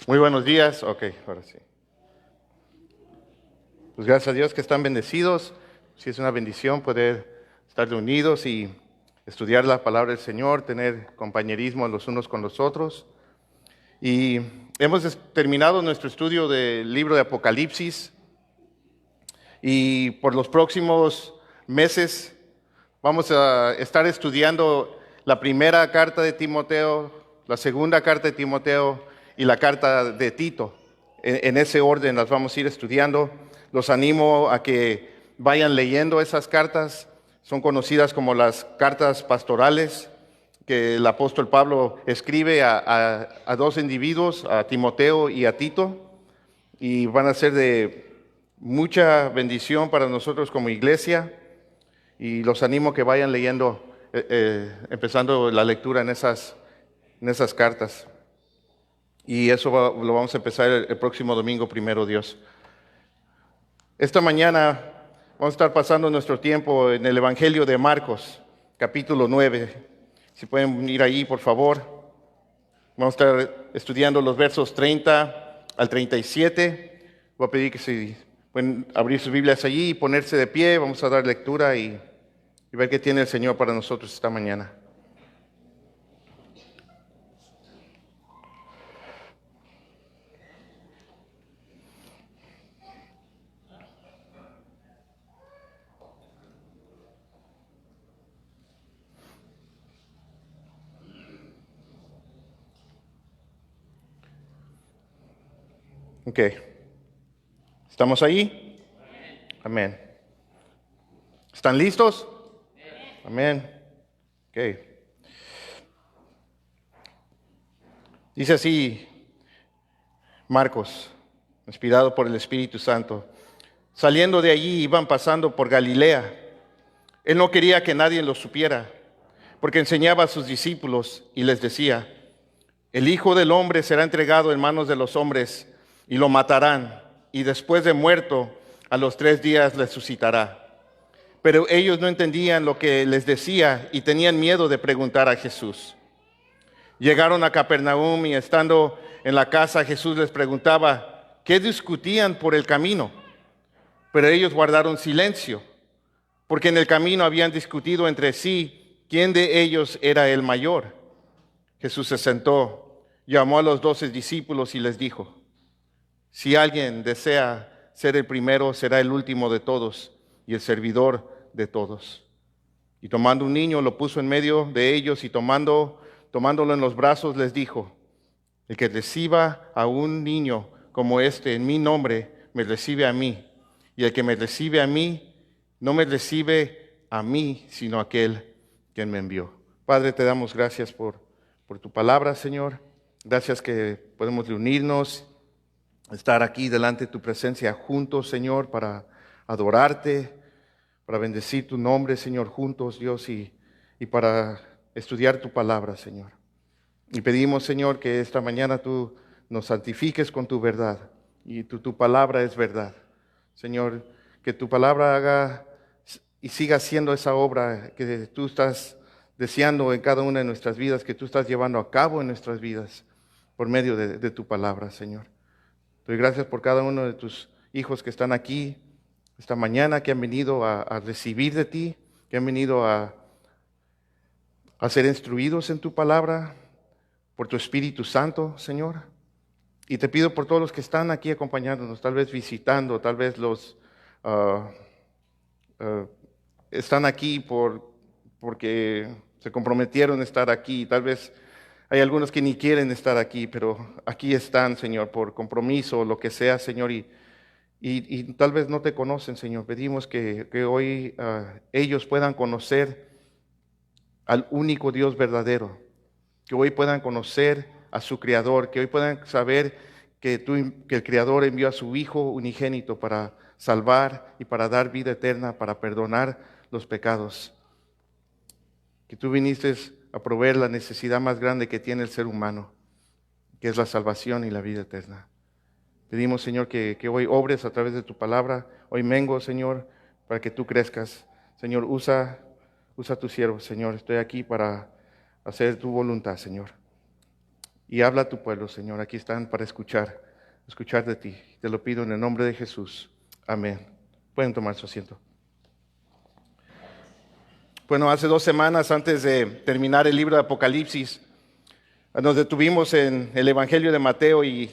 Muy buenos días. Ok, ahora sí. Pues gracias a Dios que están bendecidos. Sí, es una bendición poder estar reunidos y estudiar la palabra del Señor, tener compañerismo los unos con los otros. Y hemos terminado nuestro estudio del libro de Apocalipsis y por los próximos meses vamos a estar estudiando la primera carta de Timoteo, la segunda carta de Timoteo y la carta de Tito. En ese orden las vamos a ir estudiando. Los animo a que vayan leyendo esas cartas. Son conocidas como las cartas pastorales que el apóstol Pablo escribe a dos individuos, a Timoteo y a Tito, y van a ser de mucha bendición para nosotros como iglesia. Y los animo a que vayan leyendo, empezando la lectura en esas cartas. Y eso lo vamos a empezar el próximo domingo, primero Dios. Esta mañana vamos a estar pasando nuestro tiempo en el Evangelio de Marcos, capítulo 9. Si pueden ir ahí, por favor. Vamos a estar estudiando los versos 30 al 37. Voy a pedir que si pueden abrir sus Biblias allí y ponerse de pie. Vamos a dar lectura y ver qué tiene el Señor para nosotros esta mañana. Ok. ¿Estamos ahí? Amén. ¿Están listos? Amén. Ok. Dice así Marcos, inspirado por el Espíritu Santo. Saliendo de allí iban pasando por Galilea. Él no quería que nadie lo supiera, porque enseñaba a sus discípulos y les decía: el Hijo del Hombre será entregado en manos de los hombres y lo matarán, y después de muerto, a los 3 días resucitará. Pero ellos no entendían lo que les decía y tenían miedo de preguntar a Jesús. Llegaron a Capernaum y estando en la casa, Jesús les preguntaba qué discutían por el camino. Pero ellos guardaron silencio, porque en el camino habían discutido entre sí quién de ellos era el mayor. Jesús se sentó, llamó a los 12 discípulos y les dijo: si alguien desea ser el primero, será el último de todos y el servidor de todos. Y tomando un niño, lo puso en medio de ellos y tomándolo en los brazos, les dijo: el que reciba a un niño como este en mi nombre, me recibe a mí. Y el que me recibe a mí, no me recibe a mí, sino a aquel quien me envió. Padre, te damos gracias por tu palabra, Señor. Gracias que podemos reunirnos, estar aquí delante de tu presencia juntos, Señor, para adorarte, para bendecir tu nombre, Señor, juntos, Dios, y para estudiar tu palabra, Señor. Y pedimos, Señor, que esta mañana tú nos santifiques con tu verdad, y tu palabra es verdad. Señor, que tu palabra haga y siga haciendo esa obra que tú estás deseando en cada una de nuestras vidas, que tú estás llevando a cabo en nuestras vidas por medio de tu palabra, Señor. Te doy gracias por cada uno de tus hijos que están aquí esta mañana, que han venido a recibir de ti, que han venido a ser instruidos en tu palabra por tu Espíritu Santo, Señor. Y te pido por todos los que están aquí acompañándonos, tal vez visitando, tal vez los están aquí porque se comprometieron a estar aquí. Tal vez hay algunos que ni quieren estar aquí, pero aquí están, Señor, por compromiso o lo que sea, Señor, y tal vez no te conocen, Señor. Pedimos que hoy ellos puedan conocer al único Dios verdadero, que hoy puedan conocer a su Creador, que hoy puedan saber que el Creador envió a su Hijo unigénito para salvar y para dar vida eterna, para perdonar los pecados. Que tú viniste a proveer la necesidad más grande que tiene el ser humano, que es la salvación y la vida eterna. Pedimos, Señor, que hoy obres a través de tu palabra. Hoy mengo, Señor, para que tú crezcas. Señor, usa tu siervo, Señor. Estoy aquí para hacer tu voluntad, Señor. y habla a tu pueblo, Señor. Aquí están para escuchar de ti. Te lo pido en el nombre de Jesús. Amén. Pueden tomar su asiento. Bueno, hace 2 semanas antes de terminar el libro de Apocalipsis, nos detuvimos en el Evangelio de Mateo y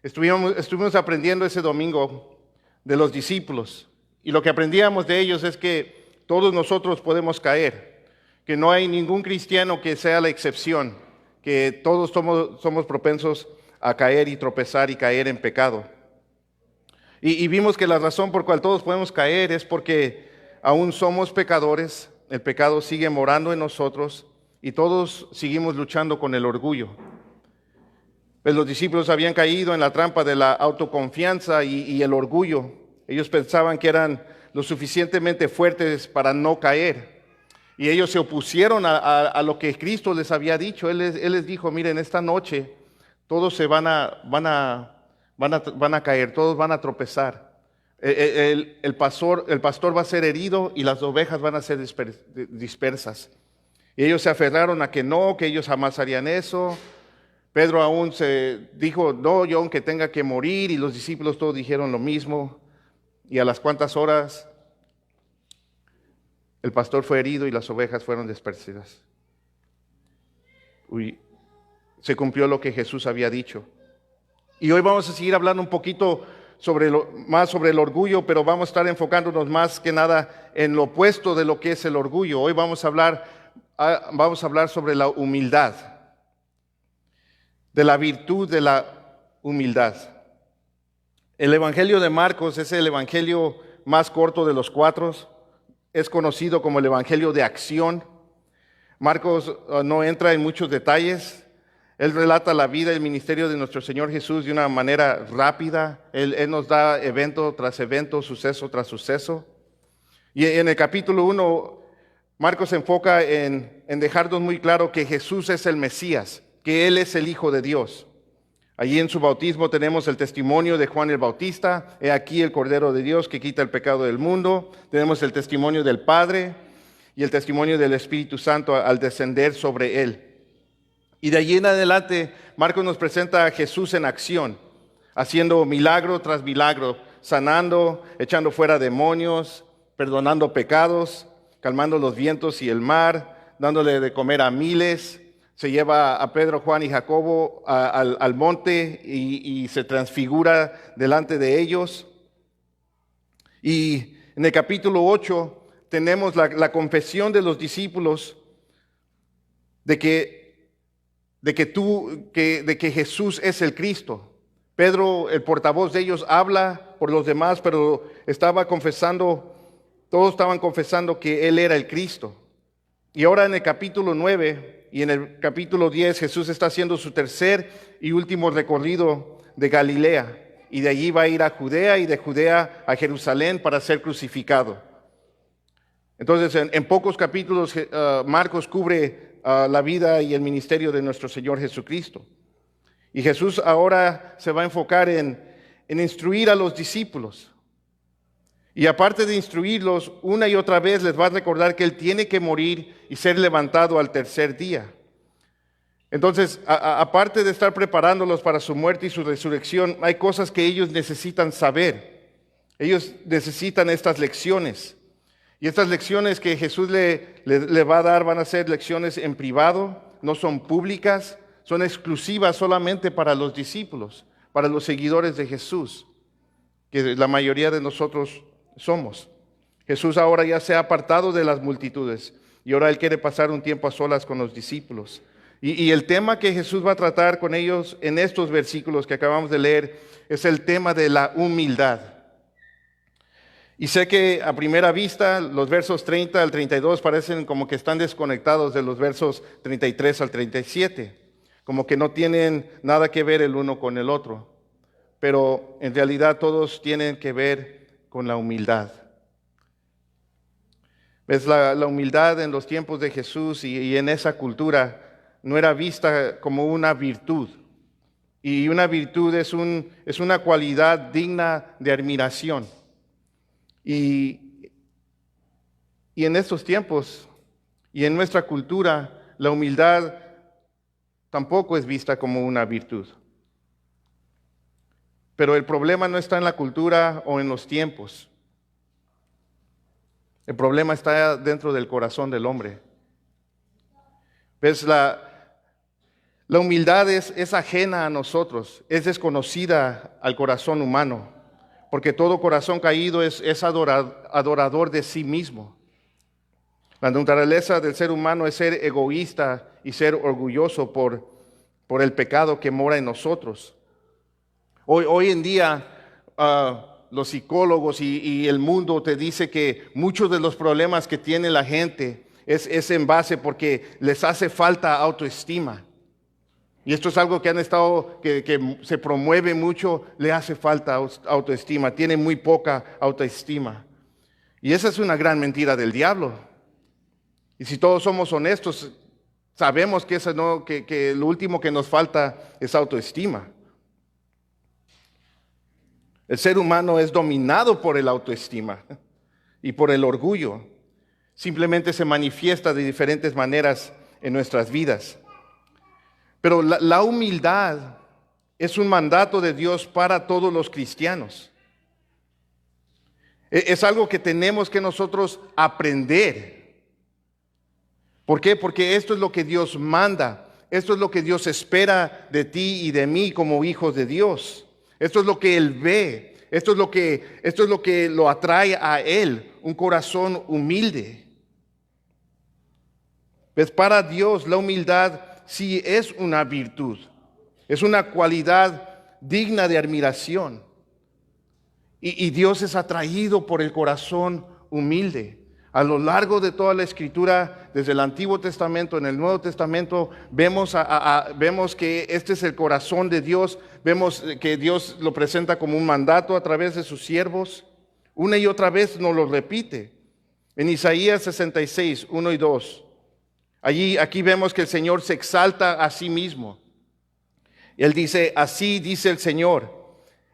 estuvimos aprendiendo ese domingo de los discípulos. Y lo que aprendíamos de ellos es que todos nosotros podemos caer, que no hay ningún cristiano que sea la excepción, que todos somos propensos a caer y tropezar y caer en pecado. Y vimos que la razón por cual todos podemos caer es porque aún somos pecadores, el pecado sigue morando en nosotros y todos seguimos luchando con el orgullo. Pues los discípulos habían caído en la trampa de la autoconfianza y el orgullo. Ellos pensaban que eran lo suficientemente fuertes para no caer. Y ellos se opusieron a lo que Cristo les había dicho. Él les dijo, miren, esta noche todos se van a caer, todos van a tropezar. El pastor va a ser herido y las ovejas van a ser dispersas. Y ellos se aferraron a que ellos jamás harían eso. Pedro aún se dijo, no, yo aunque tenga que morir, y los discípulos todos dijeron lo mismo. Y a las cuantas horas el pastor fue herido y las ovejas fueron dispersas. Se cumplió lo que Jesús había dicho. Y hoy vamos a seguir hablando un poquito más sobre el orgullo, pero vamos a estar enfocándonos más que nada en lo opuesto de lo que es el orgullo. Hoy vamos a hablar sobre la humildad, de la virtud de la humildad. El Evangelio de Marcos es el evangelio más corto de los 4. Es conocido como el Evangelio de acción. Marcos no entra en muchos detalles. Él relata la vida y el ministerio de nuestro Señor Jesús de una manera rápida. Él nos da evento tras evento, suceso tras suceso. Y en el capítulo 1, Marcos se enfoca en dejarnos muy claro que Jesús es el Mesías, que Él es el Hijo de Dios. Allí en su bautismo tenemos el testimonio de Juan el Bautista. He aquí el Cordero de Dios que quita el pecado del mundo. Tenemos el testimonio del Padre y el testimonio del Espíritu Santo al descender sobre Él. Y de allí en adelante, Marcos nos presenta a Jesús en acción, haciendo milagro tras milagro, sanando, echando fuera demonios, perdonando pecados, calmando los vientos y el mar, dándole de comer a miles. Se lleva a Pedro, Juan y Jacobo al monte y se transfigura delante de ellos. Y en el capítulo 8 tenemos la confesión de los discípulos de que Jesús es el Cristo. Pedro, el portavoz de ellos, habla por los demás, pero todos estaban confesando que Él era el Cristo. Y ahora en el capítulo 9 y en el capítulo 10, Jesús está haciendo su tercer y último recorrido de Galilea. Y de allí va a ir a Judea y de Judea a Jerusalén para ser crucificado. Entonces, en pocos capítulos, Marcos cubre la vida y el ministerio de nuestro Señor Jesucristo. Y Jesús ahora se va a enfocar en instruir a los discípulos. Y aparte de instruirlos, una y otra vez les va a recordar que Él tiene que morir y ser levantado al tercer día. Entonces, aparte de estar preparándolos para su muerte y su resurrección, hay cosas que ellos necesitan saber. Ellos necesitan estas lecciones. Y estas lecciones que Jesús le va a dar van a ser lecciones en privado, no son públicas, son exclusivas solamente para los discípulos, para los seguidores de Jesús, que la mayoría de nosotros somos. Jesús ahora ya se ha apartado de las multitudes y ahora Él quiere pasar un tiempo a solas con los discípulos. Y el tema que Jesús va a tratar con ellos en estos versículos que acabamos de leer es el tema de la humildad. Y sé que a primera vista los versos 30 al 32 parecen como que están desconectados de los versos 33 al 37, como que no tienen nada que ver el uno con el otro, pero en realidad todos tienen que ver con la humildad. ¿Ves? La humildad en los tiempos de Jesús y en esa cultura no era vista como una virtud. Y una virtud es una cualidad digna de admiración. Y en estos tiempos y en nuestra cultura, la humildad tampoco es vista como una virtud. Pero el problema no está en la cultura o en los tiempos. El problema está dentro del corazón del hombre. ¿Ves? La humildad es ajena a nosotros, es desconocida al corazón humano, porque todo corazón caído es adorador de sí mismo. La naturaleza del ser humano es ser egoísta y ser orgulloso por el pecado que mora en nosotros. Hoy en día, los psicólogos y el mundo te dice que muchos de los problemas que tiene la gente es en base porque les hace falta autoestima. Y esto es algo que que se promueve mucho, le hace falta autoestima, tiene muy poca autoestima. Y esa es una gran mentira del diablo. Y si todos somos honestos, sabemos que lo último que nos falta es autoestima. El ser humano es dominado por el autoestima y por el orgullo. Simplemente se manifiesta de diferentes maneras en nuestras vidas. Pero la humildad es un mandato de Dios para todos los cristianos. Es algo que tenemos que nosotros aprender. ¿Por qué? Porque esto es lo que Dios manda. Esto es lo que Dios espera de ti y de mí como hijos de Dios. Esto es lo que Él ve. Esto es lo que lo atrae a Él, un corazón humilde. Pues para Dios la humildad sí es una virtud. Es una cualidad digna de admiración. Y Dios es atraído por el corazón humilde. A lo largo de toda la Escritura, desde el Antiguo Testamento, en el Nuevo Testamento, vemos que este es el corazón de Dios. Vemos que Dios lo presenta como un mandato a través de sus siervos. Una y otra vez nos lo repite. En Isaías 66, 1 y 2. Aquí vemos que el Señor se exalta a sí mismo. Él dice, así dice el Señor,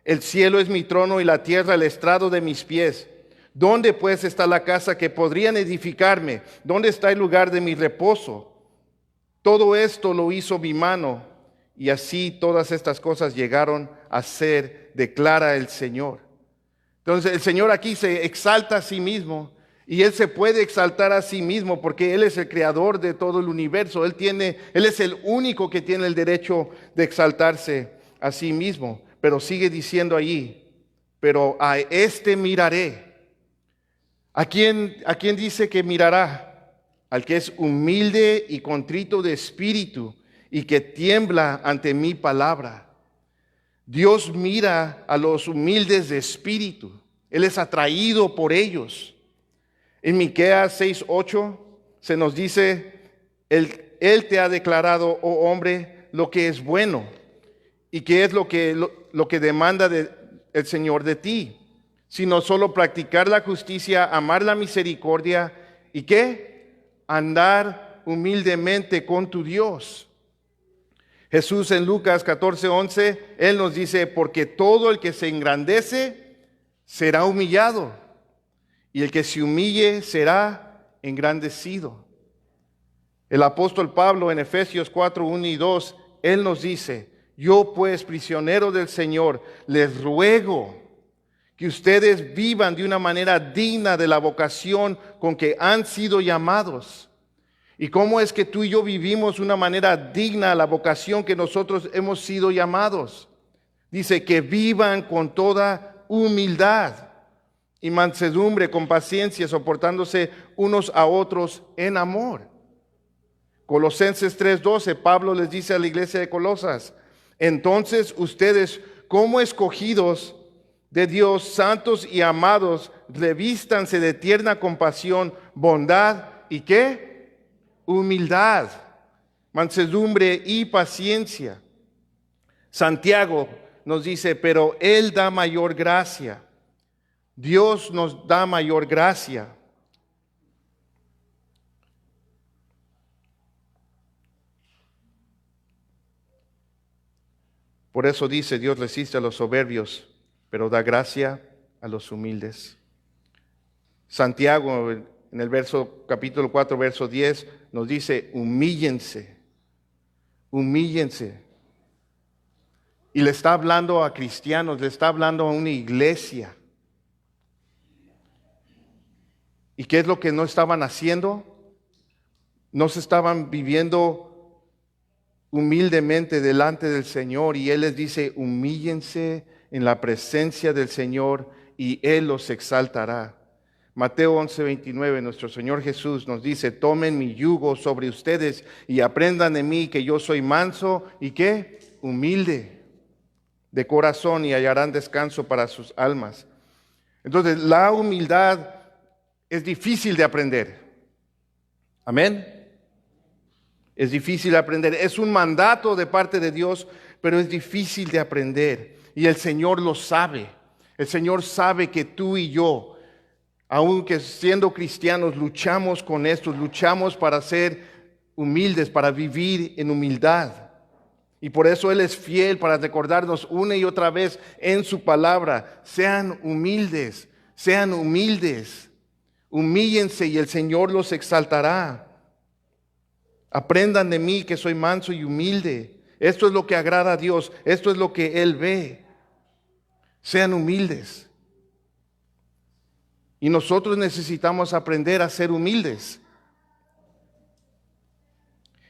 el cielo es mi trono y la tierra el estrado de mis pies. ¿Dónde pues está la casa que podrían edificarme? ¿Dónde está el lugar de mi reposo? Todo esto lo hizo mi mano, y así todas estas cosas llegaron a ser, declara el Señor. Entonces el Señor aquí se exalta a sí mismo, y Él se puede exaltar a sí mismo porque Él es el creador de todo el universo. Él es el único que tiene el derecho de exaltarse a sí mismo. Pero sigue diciendo allí, pero a este miraré. ¿A quién dice que mirará? Al que es humilde y contrito de espíritu y que tiembla ante mi palabra. Dios mira a los humildes de espíritu. Él es atraído por ellos. En Miqueas 6:8 se nos dice, Él te ha declarado, oh hombre, lo que es bueno y qué es lo que demanda el Señor de ti, sino solo practicar la justicia, amar la misericordia y ¿qué? Andar humildemente con tu Dios. Jesús en Lucas 14:11, Él nos dice, porque todo el que se engrandece será humillado, y el que se humille será engrandecido. El apóstol Pablo en Efesios 4:1 y 2, él nos dice, yo pues, prisionero del Señor, les ruego que ustedes vivan de una manera digna de la vocación con que han sido llamados. ¿Y cómo es que tú y yo vivimos de una manera digna a la vocación que nosotros hemos sido llamados? Dice que vivan con toda humildad y mansedumbre, con paciencia, soportándose unos a otros en amor. Colosenses 3:12, Pablo les dice a la iglesia de Colosas, entonces ustedes, como escogidos de Dios, santos y amados, revístanse de tierna compasión, bondad y ¿qué? Humildad, mansedumbre y paciencia. Santiago nos dice, pero Él da mayor gracia. Dios nos da mayor gracia. Por eso dice, Dios resiste a los soberbios, pero da gracia a los humildes. Santiago, en el capítulo 4, verso 10, nos dice, humíllense Humíllense. Y le está hablando a cristianos, le está hablando a una iglesia. ¿Y qué es lo que no estaban haciendo? No se estaban viviendo humildemente delante del Señor. Y Él les dice, humíllense en la presencia del Señor y Él los exaltará. Mateo 11:29, nuestro Señor Jesús nos dice, tomen mi yugo sobre ustedes y aprendan de mí que yo soy manso y ¿qué? Humilde de corazón y hallarán descanso para sus almas. Entonces, la humildad es difícil de aprender. Amén. Es difícil de aprender. Es un mandato de parte de Dios, pero es difícil de aprender. Y el Señor lo sabe. El Señor sabe que tú y yo, aunque siendo cristianos, luchamos con esto, luchamos para ser humildes, para vivir en humildad. Y por eso Él es fiel para recordarnos una y otra vez en su palabra, sean humildes, humíllense y el Señor los exaltará. Aprendan de mí que soy manso y humilde. Esto es lo que agrada a Dios, esto es lo que Él ve. Sean humildes. Y nosotros necesitamos aprender a ser humildes.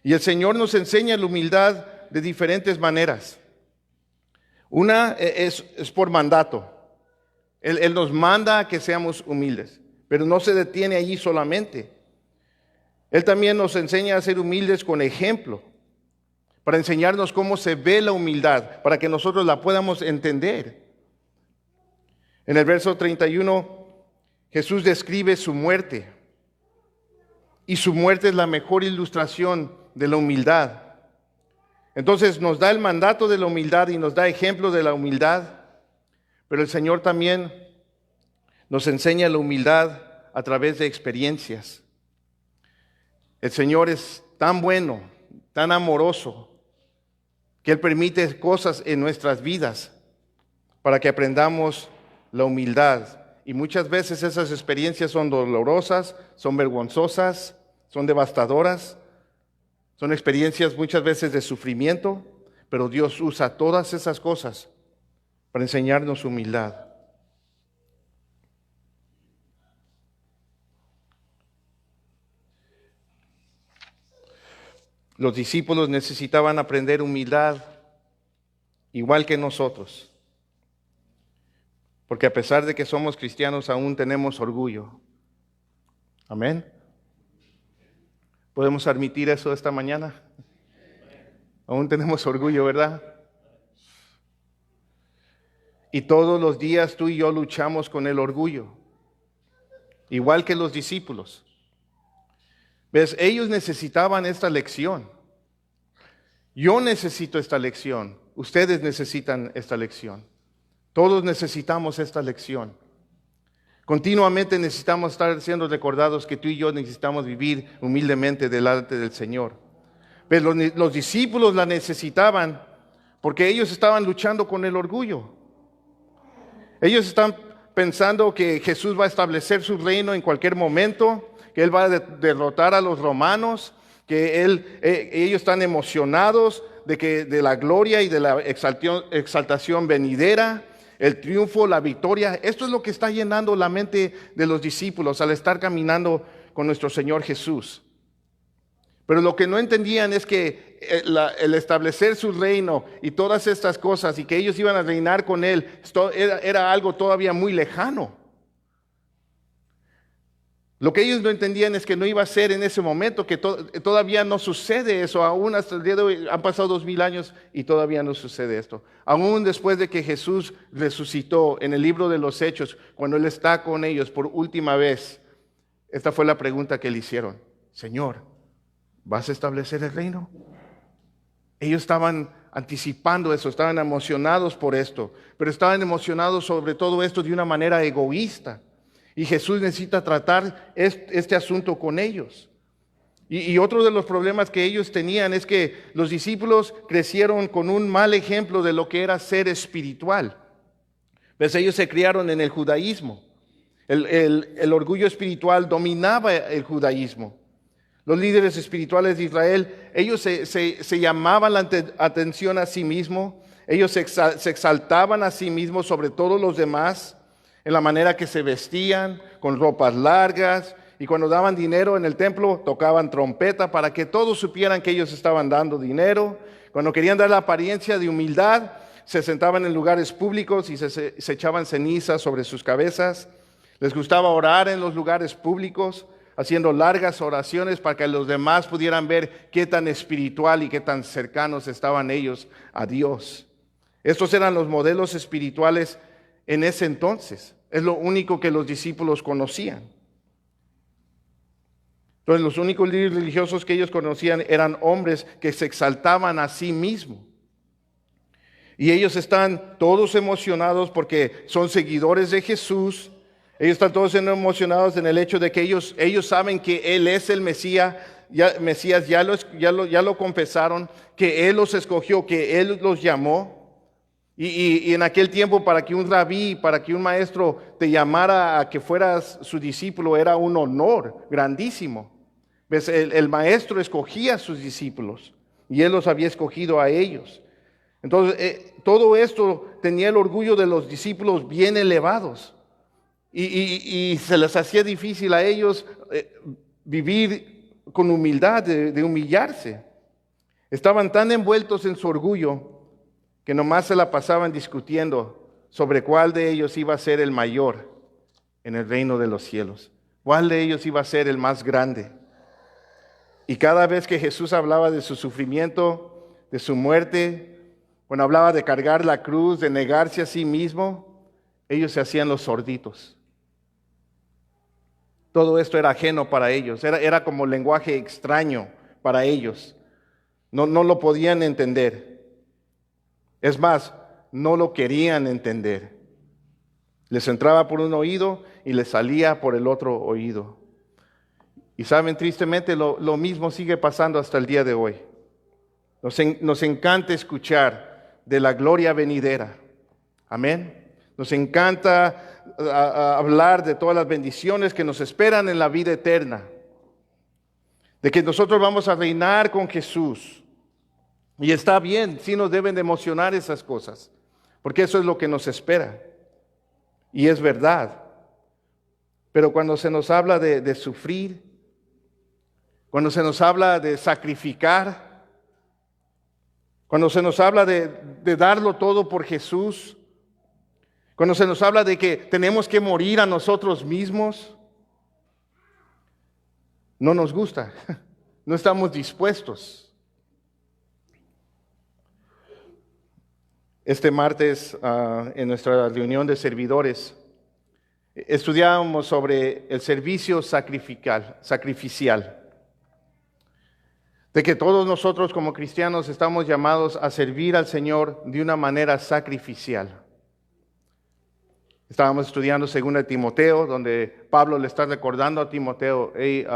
Y el Señor nos enseña la humildad de diferentes maneras. Una es por mandato. Él nos manda a que seamos humildes, pero no se detiene allí solamente. Él también nos enseña a ser humildes con ejemplo, para enseñarnos cómo se ve la humildad, para que nosotros la podamos entender. En el verso 31, Jesús describe su muerte, y su muerte es la mejor ilustración de la humildad. Entonces nos da el mandato de la humildad y nos da ejemplo de la humildad, pero el Señor también nos enseña la humildad a través de experiencias. El Señor es tan bueno, tan amoroso, que Él permite cosas en nuestras vidas para que aprendamos la humildad. Y muchas veces esas experiencias son dolorosas, son vergonzosas, son devastadoras. Son experiencias muchas veces de sufrimiento, pero Dios usa todas esas cosas para enseñarnos humildad. Los discípulos necesitaban aprender humildad igual que nosotros, porque a pesar de que somos cristianos aún tenemos orgullo. Amén. ¿Podemos admitir eso esta mañana? Aún tenemos orgullo, ¿verdad? Y todos los días tú y yo luchamos con el orgullo, igual que los discípulos. ¿Ves? Ellos necesitaban esta lección. Yo necesito esta lección. Ustedes necesitan esta lección. Todos necesitamos esta lección. Continuamente necesitamos estar siendo recordados que tú y yo necesitamos vivir humildemente delante del Señor. Pero los discípulos la necesitaban porque ellos estaban luchando con el orgullo. Ellos están pensando que Jesús va a establecer su reino en cualquier momento, que Él va a derrotar a los romanos, que ellos están emocionados de la gloria y de la exaltación venidera, el triunfo, la victoria. Esto es lo que está llenando la mente de los discípulos al estar caminando con nuestro Señor Jesús. Pero lo que no entendían es que el establecer su reino y todas estas cosas y que ellos iban a reinar con Él era algo todavía muy lejano. Lo que ellos no entendían es que no iba a ser en ese momento, que todavía no sucede eso. Aún hasta el día de hoy han pasado 2000 años y todavía no sucede esto. Aún después de que Jesús resucitó en el libro de los Hechos, cuando Él está con ellos por última vez, esta fue la pregunta que le hicieron: Señor, ¿vas a establecer el reino? Ellos estaban anticipando eso, estaban emocionados por esto, pero estaban emocionados sobre todo esto de una manera egoísta. Y Jesús necesita tratar este asunto con ellos. Y otro de los problemas que ellos tenían es que los discípulos crecieron con un mal ejemplo de lo que era ser espiritual. Pues ellos se criaron en el judaísmo. El orgullo espiritual dominaba el judaísmo. los líderes espirituales de Israel, ellos se llamaban la atención a sí mismos, ellos se exaltaban a sí mismos sobre todos los demás, en la manera que se vestían, con ropas largas, y cuando daban dinero en el templo, tocaban trompeta para que todos supieran que ellos estaban dando dinero. Cuando querían dar la apariencia de humildad, se sentaban en lugares públicos y se echaban cenizas sobre sus cabezas. Les gustaba orar en los lugares públicos, haciendo largas oraciones para que los demás pudieran ver qué tan espiritual y qué tan cercanos estaban ellos a Dios. Estos eran los modelos espirituales en ese entonces. Es lo único que los discípulos conocían. Entonces, los únicos líderes religiosos que ellos conocían eran hombres que se exaltaban a sí mismos. Y ellos están todos emocionados porque son seguidores de Jesús. Ellos están todos emocionados en el hecho de que ellos saben que Él es el Mesías, ya lo confesaron, que Él los escogió, que Él los llamó. Y en aquel tiempo, para que un rabí, para que un maestro te llamara a que fueras su discípulo, era un honor grandísimo. ¿Ves? El maestro escogía a sus discípulos y Él los había escogido a ellos. Entonces, todo esto tenía el orgullo de los discípulos bien elevados. Y se les hacía difícil a ellos vivir con humildad, de humillarse. Estaban tan envueltos en su orgullo que nomás se la pasaban discutiendo sobre cuál de ellos iba a ser el mayor en el reino de los cielos, cuál de ellos iba a ser el más grande. Y cada vez que Jesús hablaba de su sufrimiento, de su muerte, cuando hablaba de cargar la cruz, de negarse a sí mismo, ellos se hacían los sorditos. Todo esto era ajeno para ellos, era como lenguaje extraño para ellos. No lo podían entender. Es más, no lo querían entender. Les entraba por un oído y les salía por el otro oído. Y saben, tristemente lo mismo sigue pasando hasta el día de hoy. Nos encanta escuchar de la gloria venidera. Amén. Nos encanta hablar de todas las bendiciones que nos esperan en la vida eterna. De que nosotros vamos a reinar con Jesús. Y está bien, sí nos deben de emocionar esas cosas, porque eso es lo que nos espera. Y es verdad. Pero cuando se nos habla de sufrir, cuando se nos habla de sacrificar, cuando se nos habla de darlo todo por Jesús, cuando se nos habla de que tenemos que morir a nosotros mismos, no nos gusta, no estamos dispuestos. Este martes, en nuestra reunión de servidores, estudiábamos sobre el servicio sacrificial. De que todos nosotros como cristianos estamos llamados a servir al Señor de una manera sacrificial. Estábamos estudiando 2 Timoteo, donde Pablo le está recordando a Timoteo, hey,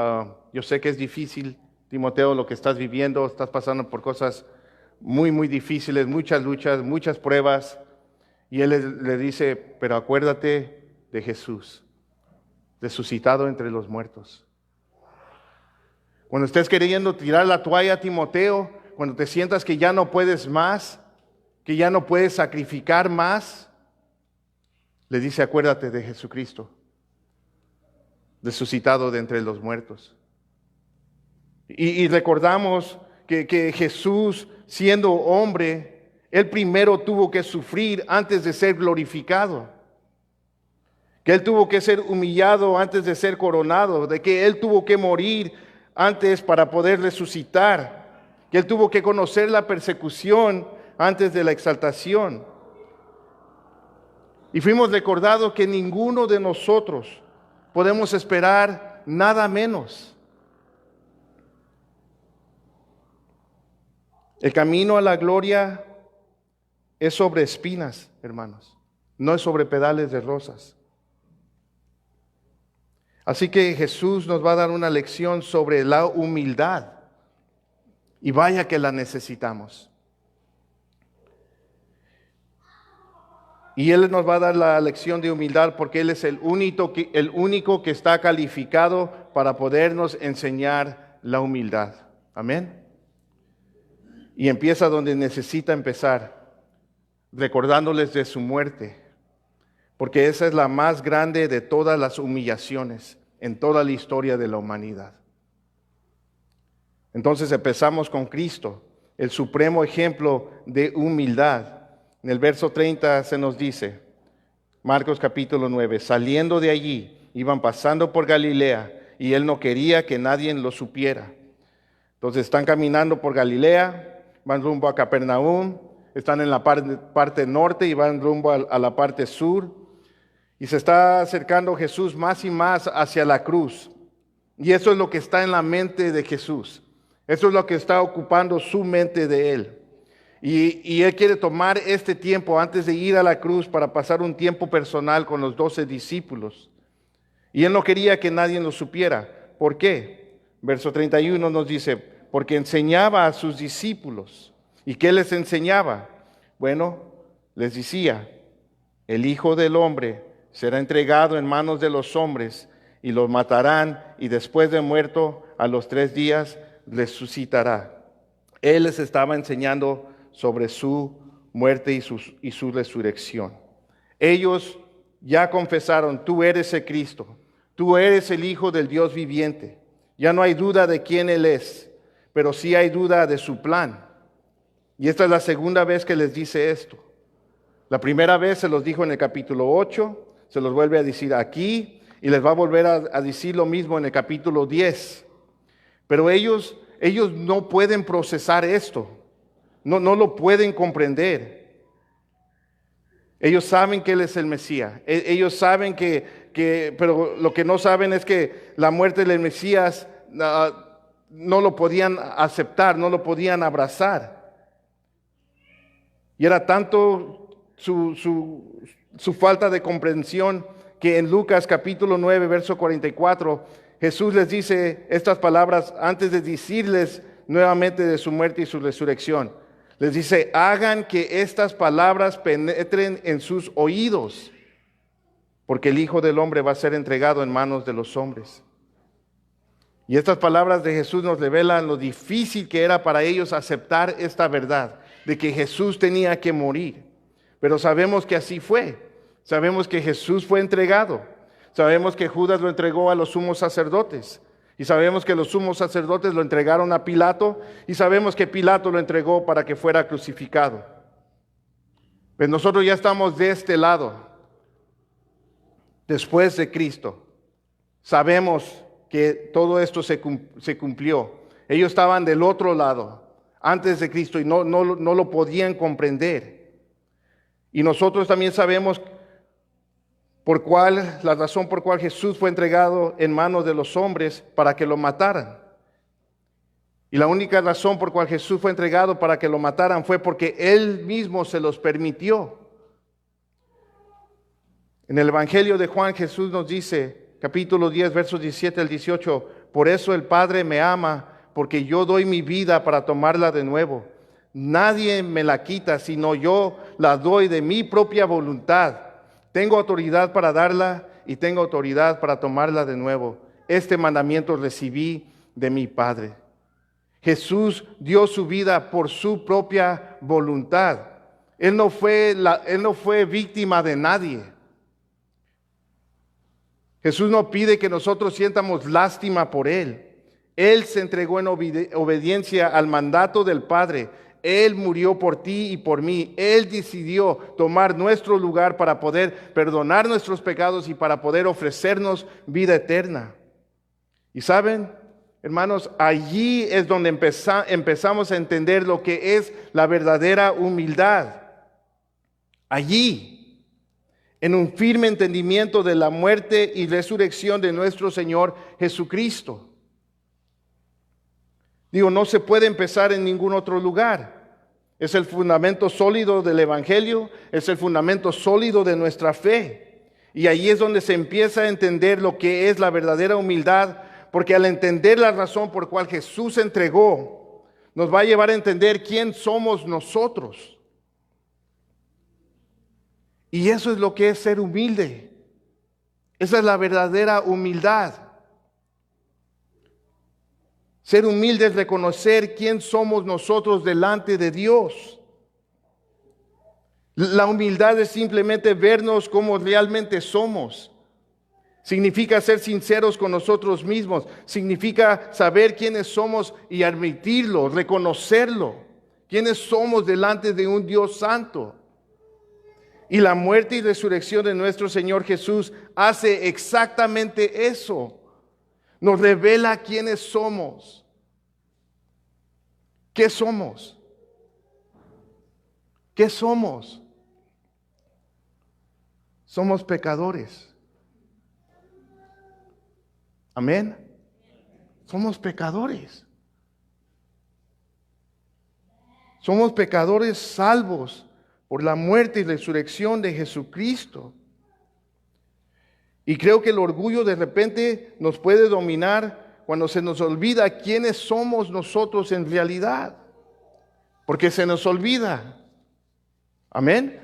yo sé que es difícil, Timoteo, lo que estás viviendo, estás pasando por cosas muy, muy difíciles, muchas luchas, muchas pruebas. Y él le dice, pero acuérdate de Jesús, resucitado entre los muertos. Cuando estés queriendo tirar la toalla, Timoteo, cuando te sientas que ya no puedes más, que ya no puedes sacrificar más, le dice, acuérdate de Jesucristo, resucitado de entre los muertos. Y recordamos que Jesús, siendo hombre, Él primero tuvo que sufrir antes de ser glorificado. Que Él tuvo que ser humillado antes de ser coronado. De que Él tuvo que morir antes para poder resucitar. Que Él tuvo que conocer la persecución antes de la exaltación. Y fuimos recordados que ninguno de nosotros podemos esperar nada menos. El camino a la gloria es sobre espinas, hermanos, no es sobre pedales de rosas. Así que Jesús nos va a dar una lección sobre la humildad, y vaya que la necesitamos. Y Él nos va a dar la lección de humildad porque Él es el único que está calificado para podernos enseñar la humildad. Amén. Y empieza donde necesita empezar, recordándoles de su muerte, porque esa es la más grande de todas las humillaciones en toda la historia de la humanidad. Entonces empezamos con Cristo, el supremo ejemplo de humildad. En el verso 30 se nos dice, Marcos capítulo 9, saliendo de allí, iban pasando por Galilea, y él no quería que nadie lo supiera. Entonces están caminando por Galilea, van rumbo a Capernaum, están en la parte norte y van rumbo a la parte sur. Y se está acercando Jesús más y más hacia la cruz. Y eso es lo que está en la mente de Jesús. Eso es lo que está ocupando su mente de él. Y él quiere tomar este tiempo antes de ir a la cruz para pasar un tiempo personal con los 12 discípulos. Y él no quería que nadie lo supiera. ¿Por qué? Verso 31 nos dice, porque enseñaba a sus discípulos. ¿Y qué les enseñaba? Bueno, les decía, el Hijo del Hombre será entregado en manos de los hombres y los matarán, y después de muerto, a los 3 días, resucitará. Él les estaba enseñando sobre su muerte y su resurrección. Ellos ya confesaron, tú eres el Cristo, tú eres el Hijo del Dios viviente. Ya no hay duda de quién Él es, pero sí hay duda de su plan. Y esta es la segunda vez que les dice esto. La primera vez se los dijo en el capítulo 8, se los vuelve a decir aquí, y les va a volver a decir lo mismo en el capítulo 10. Pero ellos no pueden procesar esto, no lo pueden comprender. Ellos saben que Él es el Mesías, ellos saben pero lo que no saben es que la muerte del Mesías no lo podían aceptar, no lo podían abrazar. Y era tanto su falta de comprensión que en Lucas capítulo 9, verso 44, Jesús les dice estas palabras antes de decirles nuevamente de su muerte y su resurrección. Les dice, hagan que estas palabras penetren en sus oídos, porque el Hijo del Hombre va a ser entregado en manos de los hombres. Y estas palabras de Jesús nos revelan lo difícil que era para ellos aceptar esta verdad, de que Jesús tenía que morir. Pero sabemos que así fue. Sabemos que Jesús fue entregado. Sabemos que Judas lo entregó a los sumos sacerdotes. Y sabemos que los sumos sacerdotes lo entregaron a Pilato. Y sabemos que Pilato lo entregó para que fuera crucificado. Pues nosotros ya estamos de este lado, después de Cristo. Sabemos que todo esto se cumplió. Ellos estaban del otro lado, antes de Cristo, y no lo podían comprender. Y nosotros también sabemos la razón por cual Jesús fue entregado en manos de los hombres para que lo mataran. Y la única razón por cual Jesús fue entregado para que lo mataran fue porque Él mismo se los permitió. En el Evangelio de Juan, Jesús nos dice, capítulo 10, versos 17 al 18, por eso el Padre me ama, porque yo doy mi vida para tomarla de nuevo. Nadie me la quita, sino yo la doy de mi propia voluntad. Tengo autoridad para darla y tengo autoridad para tomarla de nuevo. Este mandamiento recibí de mi Padre. Jesús dio su vida por su propia voluntad. Él no fue víctima de nadie. Jesús no pide que nosotros sientamos lástima por Él. Él se entregó en obediencia al mandato del Padre. Él murió por ti y por mí. Él decidió tomar nuestro lugar para poder perdonar nuestros pecados y para poder ofrecernos vida eterna. Y saben, hermanos, allí es donde empezamos a entender lo que es la verdadera humildad. Allí, en un firme entendimiento de la muerte y resurrección de nuestro Señor Jesucristo. Digo, no se puede empezar en ningún otro lugar. Es el fundamento sólido del Evangelio, es el fundamento sólido de nuestra fe. Y ahí es donde se empieza a entender lo que es la verdadera humildad, porque al entender la razón por cual Jesús se entregó, nos va a llevar a entender quién somos nosotros. Y eso es lo que es ser humilde. Esa es la verdadera humildad. Ser humilde es reconocer quién somos nosotros delante de Dios. La humildad es simplemente vernos como realmente somos. Significa ser sinceros con nosotros mismos. Significa saber quiénes somos y admitirlo, reconocerlo. Quiénes somos delante de un Dios santo. Y la muerte y resurrección de nuestro Señor Jesús hace exactamente eso. Nos revela quiénes somos. ¿Qué somos? ¿Qué somos? Somos pecadores. Amén. Somos pecadores. Somos pecadores salvos por la muerte y resurrección de Jesucristo. Y creo que el orgullo de repente nos puede dominar cuando se nos olvida quiénes somos nosotros en realidad. Porque se nos olvida. Amén.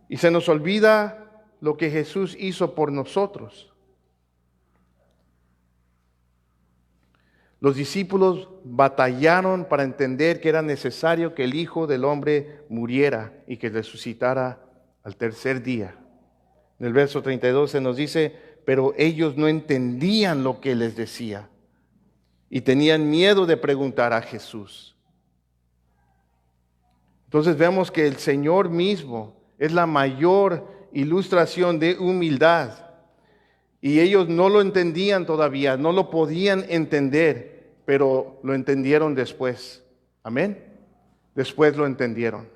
Y se nos olvida lo que Jesús hizo por nosotros. Los discípulos batallaron para entender que era necesario que el Hijo del Hombre muriera y que resucitara al tercer día. En el verso 32 se nos dice, pero ellos no entendían lo que les decía y tenían miedo de preguntar a Jesús. Entonces vemos que el Señor mismo es la mayor ilustración de humildad. Y ellos no lo entendían todavía, no lo podían entender, pero lo entendieron después. Amén. Después lo entendieron.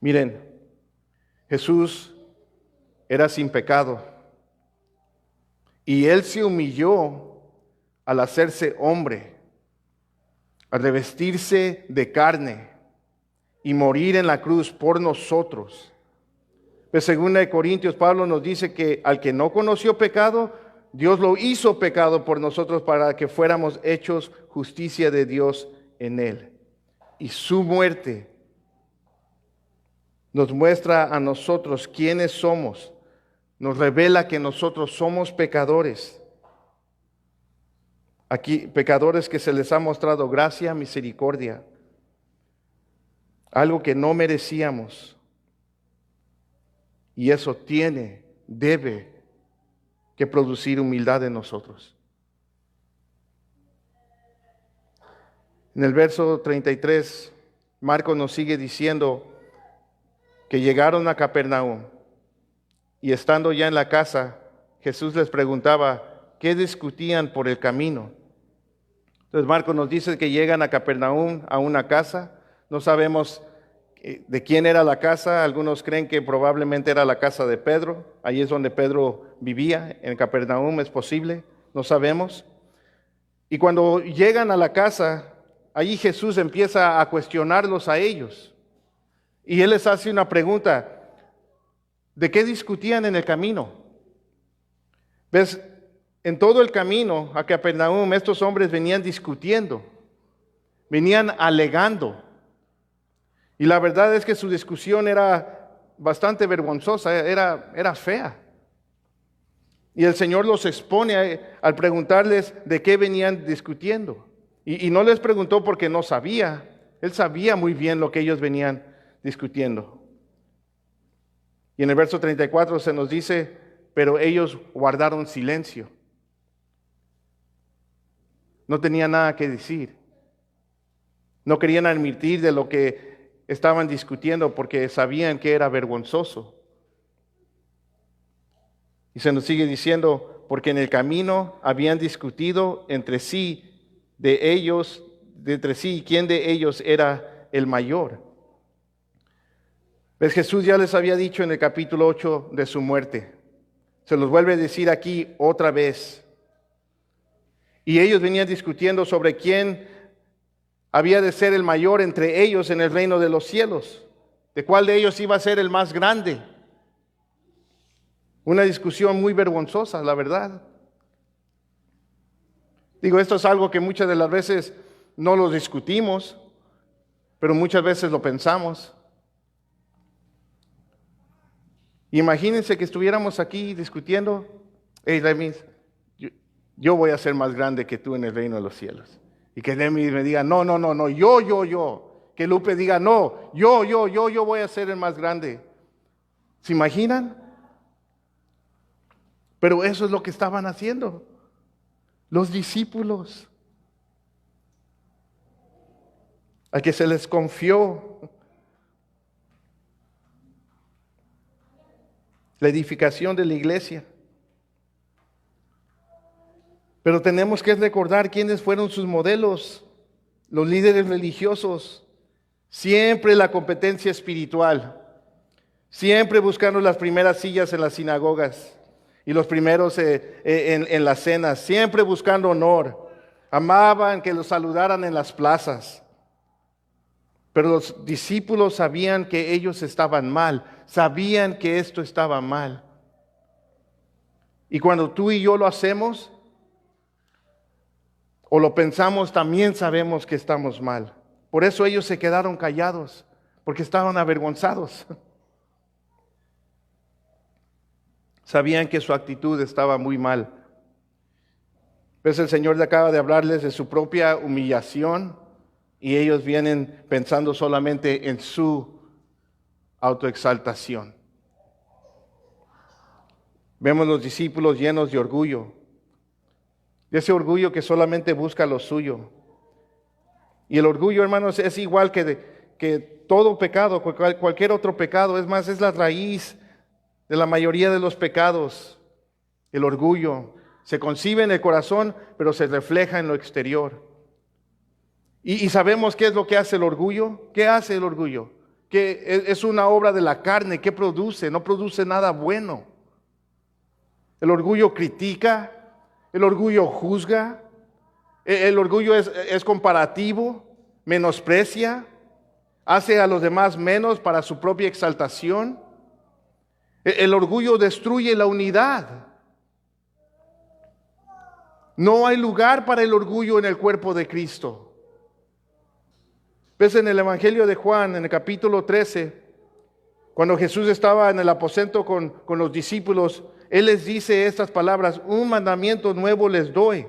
Miren, Jesús era sin pecado y Él se humilló al hacerse hombre, al revestirse de carne y morir en la cruz por nosotros. Pues según de Corintios, Pablo nos dice que al que no conoció pecado, Dios lo hizo pecado por nosotros para que fuéramos hechos justicia de Dios en él. Y su muerte nos muestra a nosotros quiénes somos, nos revela que nosotros somos pecadores. Aquí, pecadores que se les ha mostrado gracia, misericordia, algo que no merecíamos. Y eso debe que producir humildad en nosotros. En el verso 33, Marcos nos sigue diciendo que llegaron a Capernaum y estando ya en la casa, Jesús les preguntaba qué discutían por el camino. Entonces Marcos nos dice que llegan a Capernaum, a una casa. No sabemos de quién era la casa. Algunos creen que probablemente era la casa de Pedro. Ahí es donde Pedro vivía, en Capernaum, es posible, no sabemos. Y cuando llegan a la casa, allí Jesús empieza a cuestionarlos a ellos. Y Él les hace una pregunta, ¿de qué discutían en el camino? ¿Ves? En todo el camino a Capernaum, estos hombres venían discutiendo, venían alegando. Y la verdad es que su discusión era bastante vergonzosa, era fea. Y el Señor los expone al preguntarles de qué venían discutiendo. Y no les preguntó porque no sabía. Él sabía muy bien lo que ellos venían discutiendo. Y en el verso 34 se nos dice, pero ellos guardaron silencio. No tenían nada que decir. No querían admitir de lo que estaban discutiendo porque sabían que era vergonzoso. Y se nos sigue diciendo, porque en el camino habían discutido entre sí quién de ellos era el mayor. ¿Ves? Jesús ya les había dicho en el capítulo 8 de su muerte. Se los vuelve a decir aquí otra vez. Y ellos venían discutiendo sobre quién había de ser el mayor entre ellos en el reino de los cielos. ¿De cuál de ellos iba a ser el más grande? Una discusión muy vergonzosa, la verdad. Digo, esto es algo que muchas de las veces no lo discutimos, pero muchas veces lo pensamos. Imagínense que estuviéramos aquí discutiendo Hey, Demis, yo voy a ser más grande que tú en el reino de los cielos. Y que Demis me diga, no, yo. Que Lupe diga, no, yo voy a ser el más grande. ¿Se imaginan? Pero eso es lo que estaban haciendo los discípulos, a que se les confió la edificación de la iglesia. Pero tenemos que recordar quiénes fueron sus modelos, los líderes religiosos. Siempre la competencia espiritual, siempre buscando las primeras sillas en las sinagogas y los primeros en las cenas, siempre buscando honor. Amaban que los saludaran en las plazas. Pero los discípulos sabían que ellos estaban mal, sabían que esto estaba mal. Y cuando tú y yo lo hacemos, o lo pensamos, también sabemos que estamos mal. Por eso ellos se quedaron callados, porque estaban avergonzados. Sabían que su actitud estaba muy mal. Pues el Señor le acaba de hablarles de su propia humillación y ellos vienen pensando solamente en su autoexaltación. Vemos los discípulos llenos de orgullo, de ese orgullo que solamente busca lo suyo. Y el orgullo, hermanos, es igual que todo pecado, cualquier otro pecado. Es más, es la raíz de la mayoría de los pecados. El orgullo se concibe en el corazón, pero se refleja en lo exterior. Y sabemos qué es lo que hace el orgullo. ¿Qué hace el orgullo? Que es una obra de la carne. ¿Qué produce? No produce nada bueno. El orgullo critica, el orgullo juzga, el orgullo es comparativo, menosprecia, hace a los demás menos para su propia exaltación. El orgullo destruye la unidad. No hay lugar para el orgullo en el cuerpo de Cristo. Ves en el Evangelio de Juan, en el capítulo 13, cuando Jesús estaba en el aposento con los discípulos, Él les dice estas palabras: un mandamiento nuevo les doy,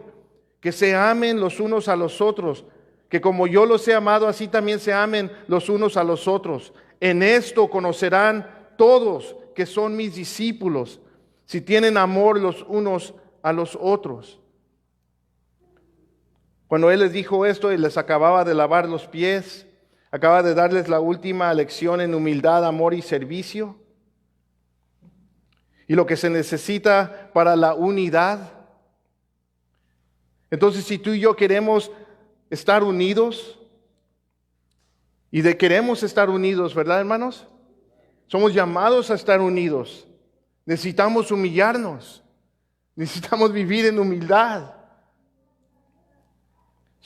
que se amen los unos a los otros, que como yo los he amado, así también se amen los unos a los otros. En esto conocerán todos que son mis discípulos, si tienen amor los unos a los otros. Cuando Él les dijo esto y les acababa de lavar los pies, acaba de darles la última lección en humildad, amor y servicio. Y lo que se necesita para la unidad. Entonces, si tú y yo queremos estar unidos, queremos estar unidos, ¿verdad, hermanos? Somos llamados a estar unidos. Necesitamos humillarnos. Necesitamos vivir en humildad.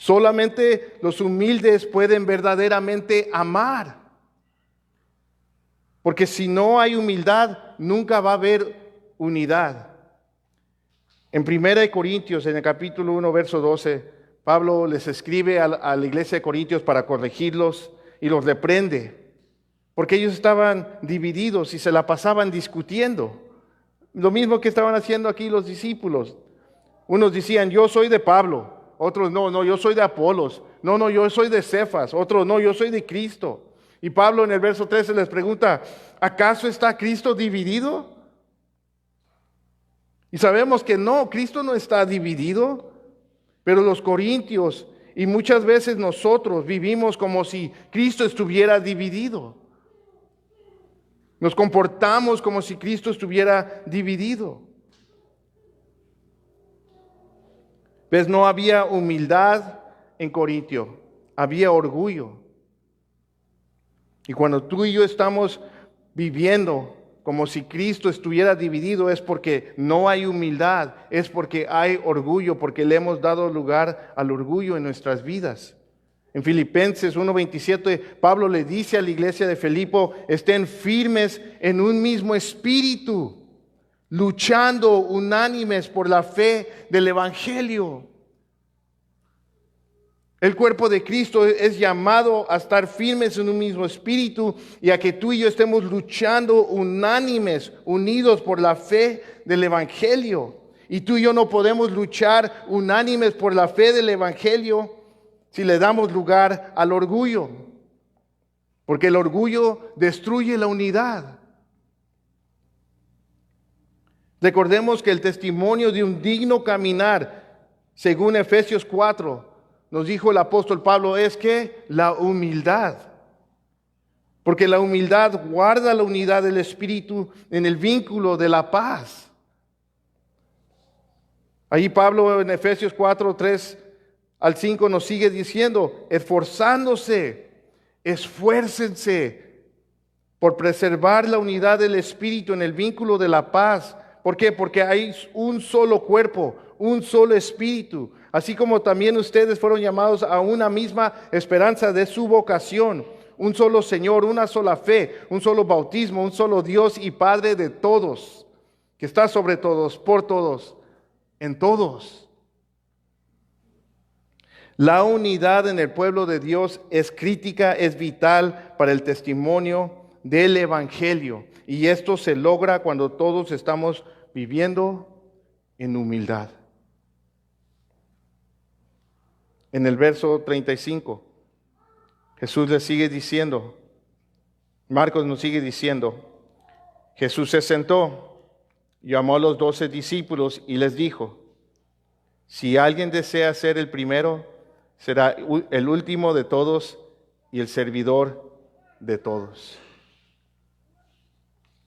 Solamente los humildes pueden verdaderamente amar. Porque si no hay humildad, nunca va a haber unidad. En 1 Corintios, en el capítulo 1, verso 12, Pablo les escribe a la iglesia de Corintios para corregirlos y los reprende. Porque ellos estaban divididos y se la pasaban discutiendo. Lo mismo que estaban haciendo aquí los discípulos. Unos decían, yo soy de Pablo. Otros, no, yo soy de Apolos. No, yo soy de Cefas. Otros, no, yo soy de Cristo. Y Pablo en el verso 13 les pregunta, ¿acaso está Cristo dividido? Y sabemos que no, Cristo no está dividido. Pero los corintios y muchas veces nosotros vivimos como si Cristo estuviera dividido. Nos comportamos como si Cristo estuviera dividido. ¿Ves? No había humildad en Corintio, había orgullo. Y cuando tú y yo estamos viviendo como si Cristo estuviera dividido, es porque no hay humildad, es porque hay orgullo, porque le hemos dado lugar al orgullo en nuestras vidas. En Filipenses 1:27, Pablo le dice a la iglesia de Filipo, estén firmes en un mismo espíritu, luchando unánimes por la fe del Evangelio. El cuerpo de Cristo es llamado a estar firmes en un mismo espíritu y a que tú y yo estemos luchando unánimes, unidos por la fe del Evangelio. Y tú y yo no podemos luchar unánimes por la fe del Evangelio si le damos lugar al orgullo. Porque el orgullo destruye la unidad. Recordemos que el testimonio de un digno caminar, según Efesios 4, nos dijo el apóstol Pablo, es que la humildad. Porque la humildad guarda la unidad del Espíritu en el vínculo de la paz. Ahí Pablo en Efesios 4, 3 al 5 nos sigue diciendo, esfuércense por preservar la unidad del Espíritu en el vínculo de la paz. ¿Por qué? Porque hay un solo cuerpo, un solo Espíritu, así como también ustedes fueron llamados a una misma esperanza de su vocación, un solo Señor, una sola fe, un solo bautismo, un solo Dios y Padre de todos, que está sobre todos, por todos, en todos. La unidad en el pueblo de Dios es crítica, es vital para el testimonio del Evangelio. Y esto se logra cuando todos estamos viviendo en humildad. En el verso 35, Jesús le sigue diciendo, Marcos nos sigue diciendo, Jesús se sentó, llamó a los 12 discípulos y les dijo, si alguien desea ser el primero, será el último de todos y el servidor de todos.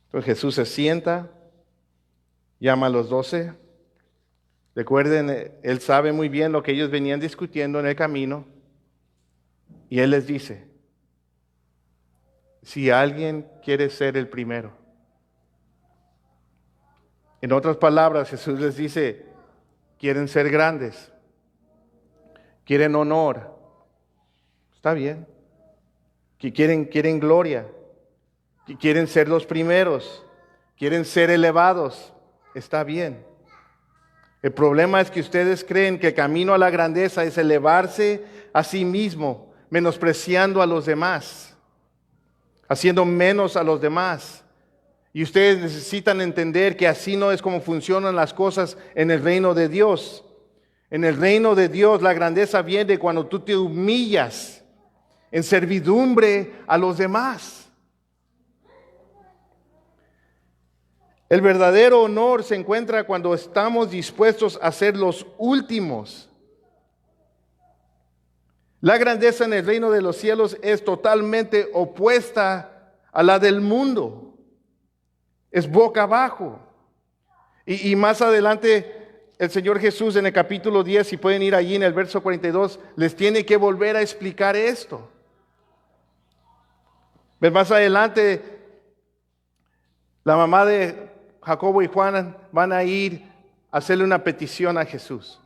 Entonces Jesús se sienta, llama a los 12. Recuerden, Él sabe muy bien lo que ellos venían discutiendo en el camino. Y Él les dice, si alguien quiere ser el primero. En otras palabras, Jesús les dice, quieren ser grandes, quieren honor, está bien, que quieren gloria, que quieren ser los primeros, quieren ser elevados, está bien. El problema es que ustedes creen que el camino a la grandeza es elevarse a sí mismo, menospreciando a los demás, haciendo menos a los demás. Y ustedes necesitan entender que así no es como funcionan las cosas en el reino de Dios. En el reino de Dios la grandeza viene cuando tú te humillas en servidumbre a los demás. El verdadero honor se encuentra cuando estamos dispuestos a ser los últimos. La grandeza en el reino de los cielos es totalmente opuesta a la del mundo. Es boca abajo. Y más adelante el Señor Jesús en el capítulo 10, si pueden ir allí en el verso 42, les tiene que volver a explicar esto. Más adelante, la mamá de Jacobo y Juan van a ir a hacerle una petición a Jesús.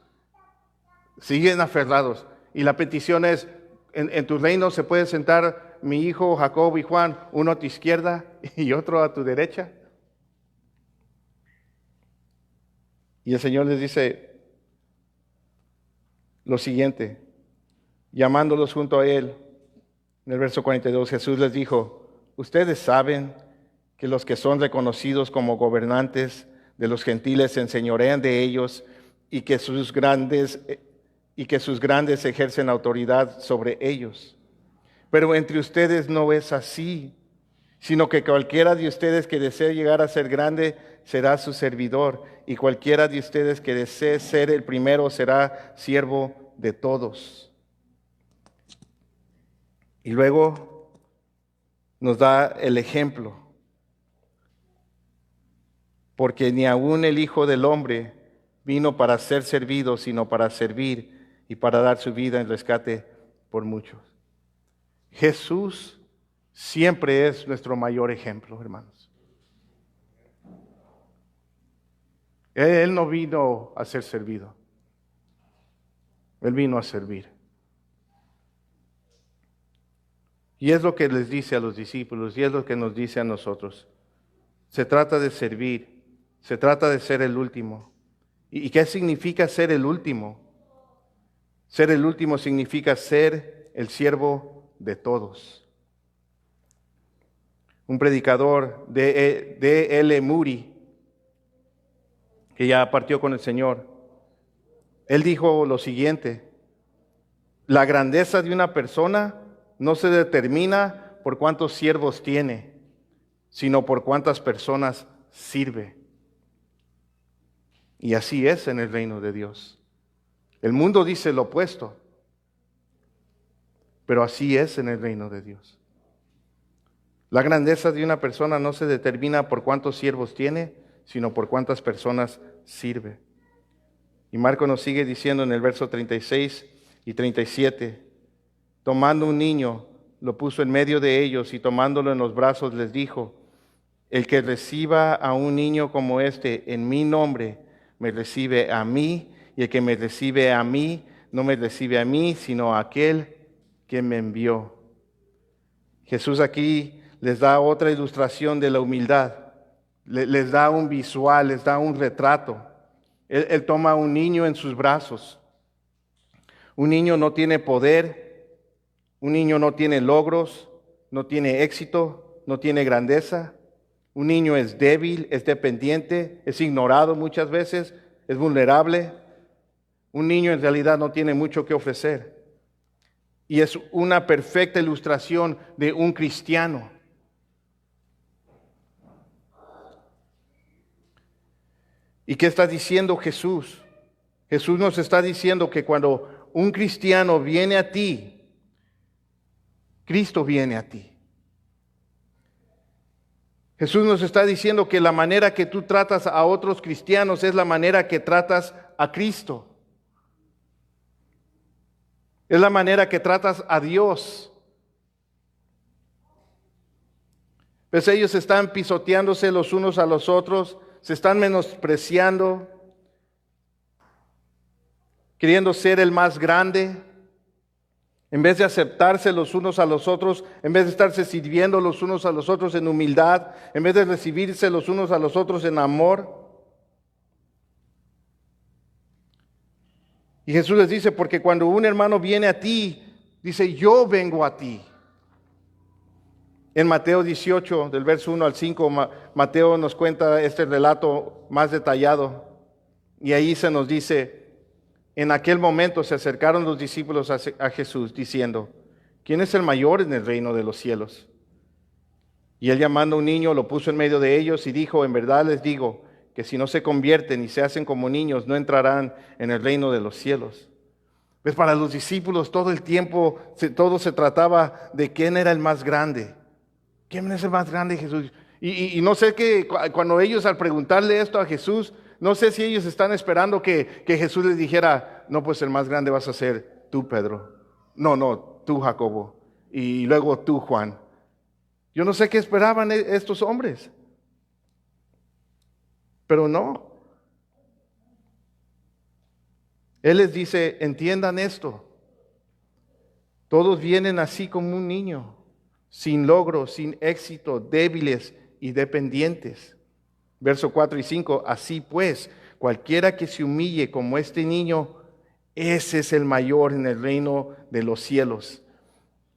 Siguen aferrados. Y la petición es, en tu reino se puede sentar mi hijo Jacobo y Juan, uno a tu izquierda y otro a tu derecha. Y el Señor les dice lo siguiente, llamándolos junto a Él. En el verso 42, Jesús les dijo, ustedes saben que los que son reconocidos como gobernantes de los gentiles se enseñorean de ellos y que sus grandes ejercen autoridad sobre ellos. Pero entre ustedes no es así, sino que cualquiera de ustedes que desee llegar a ser grande será su servidor, y cualquiera de ustedes que desee ser el primero será siervo de todos. Y luego nos da el ejemplo, porque ni aun el Hijo del Hombre vino para ser servido, sino para servir y para dar su vida en rescate por muchos. Jesús siempre es nuestro mayor ejemplo, hermanos. Él no vino a ser servido. Él vino a servir. Y es lo que les dice a los discípulos y es lo que nos dice a nosotros. Se trata de servir, se trata de ser el último. ¿Y qué significa ser el último? Ser el último significa ser el siervo de todos. Un predicador de D.L. Moody que ya partió con el Señor, él dijo lo siguiente: la grandeza de una persona no se determina por cuántos siervos tiene, sino por cuántas personas sirve. Y así es en el reino de Dios. El mundo dice lo opuesto, pero así es en el reino de Dios. La grandeza de una persona no se determina por cuántos siervos tiene, sino por cuántas personas sirve. Y Marcos nos sigue diciendo en el verso 36 y 37, tomando un niño, lo puso en medio de ellos y tomándolo en los brazos les dijo: el que reciba a un niño como este en mi nombre, me recibe a mí, y el que me recibe a mí, no me recibe a mí, sino a aquel que me envió. Jesús aquí les da otra ilustración de la humildad, les da un visual, les da un retrato. Él toma a un niño en sus brazos. Un niño no tiene poder, un niño no tiene logros, no tiene éxito, no tiene grandeza. Un niño es débil, es dependiente, es ignorado muchas veces, es vulnerable. Un niño en realidad no tiene mucho que ofrecer. Y es una perfecta ilustración de un cristiano. ¿Y qué está diciendo Jesús? Jesús nos está diciendo que cuando un cristiano viene a ti, Cristo viene a ti. Jesús nos está diciendo que la manera que tú tratas a otros cristianos es la manera que tratas a Cristo. Es la manera que tratas a Dios. Pues ellos están pisoteándose los unos a los otros, se están menospreciando, queriendo ser el más grande, en vez de aceptarse los unos a los otros, en vez de estarse sirviendo los unos a los otros en humildad, en vez de recibirse los unos a los otros en amor. Y Jesús les dice, porque cuando un hermano viene a ti, dice, yo vengo a ti. En Mateo 18, del verso 1 al 5, Mateo nos cuenta este relato más detallado. Y ahí se nos dice: en aquel momento se acercaron los discípulos a Jesús, diciendo: ¿quién es el mayor en el reino de los cielos? Y él, llamando a un niño, lo puso en medio de ellos y dijo: en verdad les digo que si no se convierten y se hacen como niños, no entrarán en el reino de los cielos. Pues para los discípulos todo el tiempo, todo se trataba de quién era el más grande. ¿Quién es el más grande, Jesús? Y no sé que cuando ellos, al preguntarle esto a Jesús, no sé si ellos están esperando que Jesús les dijera: no, pues el más grande vas a ser tú, Pedro. No, tú, Jacobo. Y luego tú, Juan. Yo no sé qué esperaban estos hombres. Pero no. Él les dice: entiendan esto. Todos vienen así como un niño, sin logro, sin éxito, débiles y dependientes. Verso 4 y 5, así pues, cualquiera que se humille como este niño, ese es el mayor en el reino de los cielos.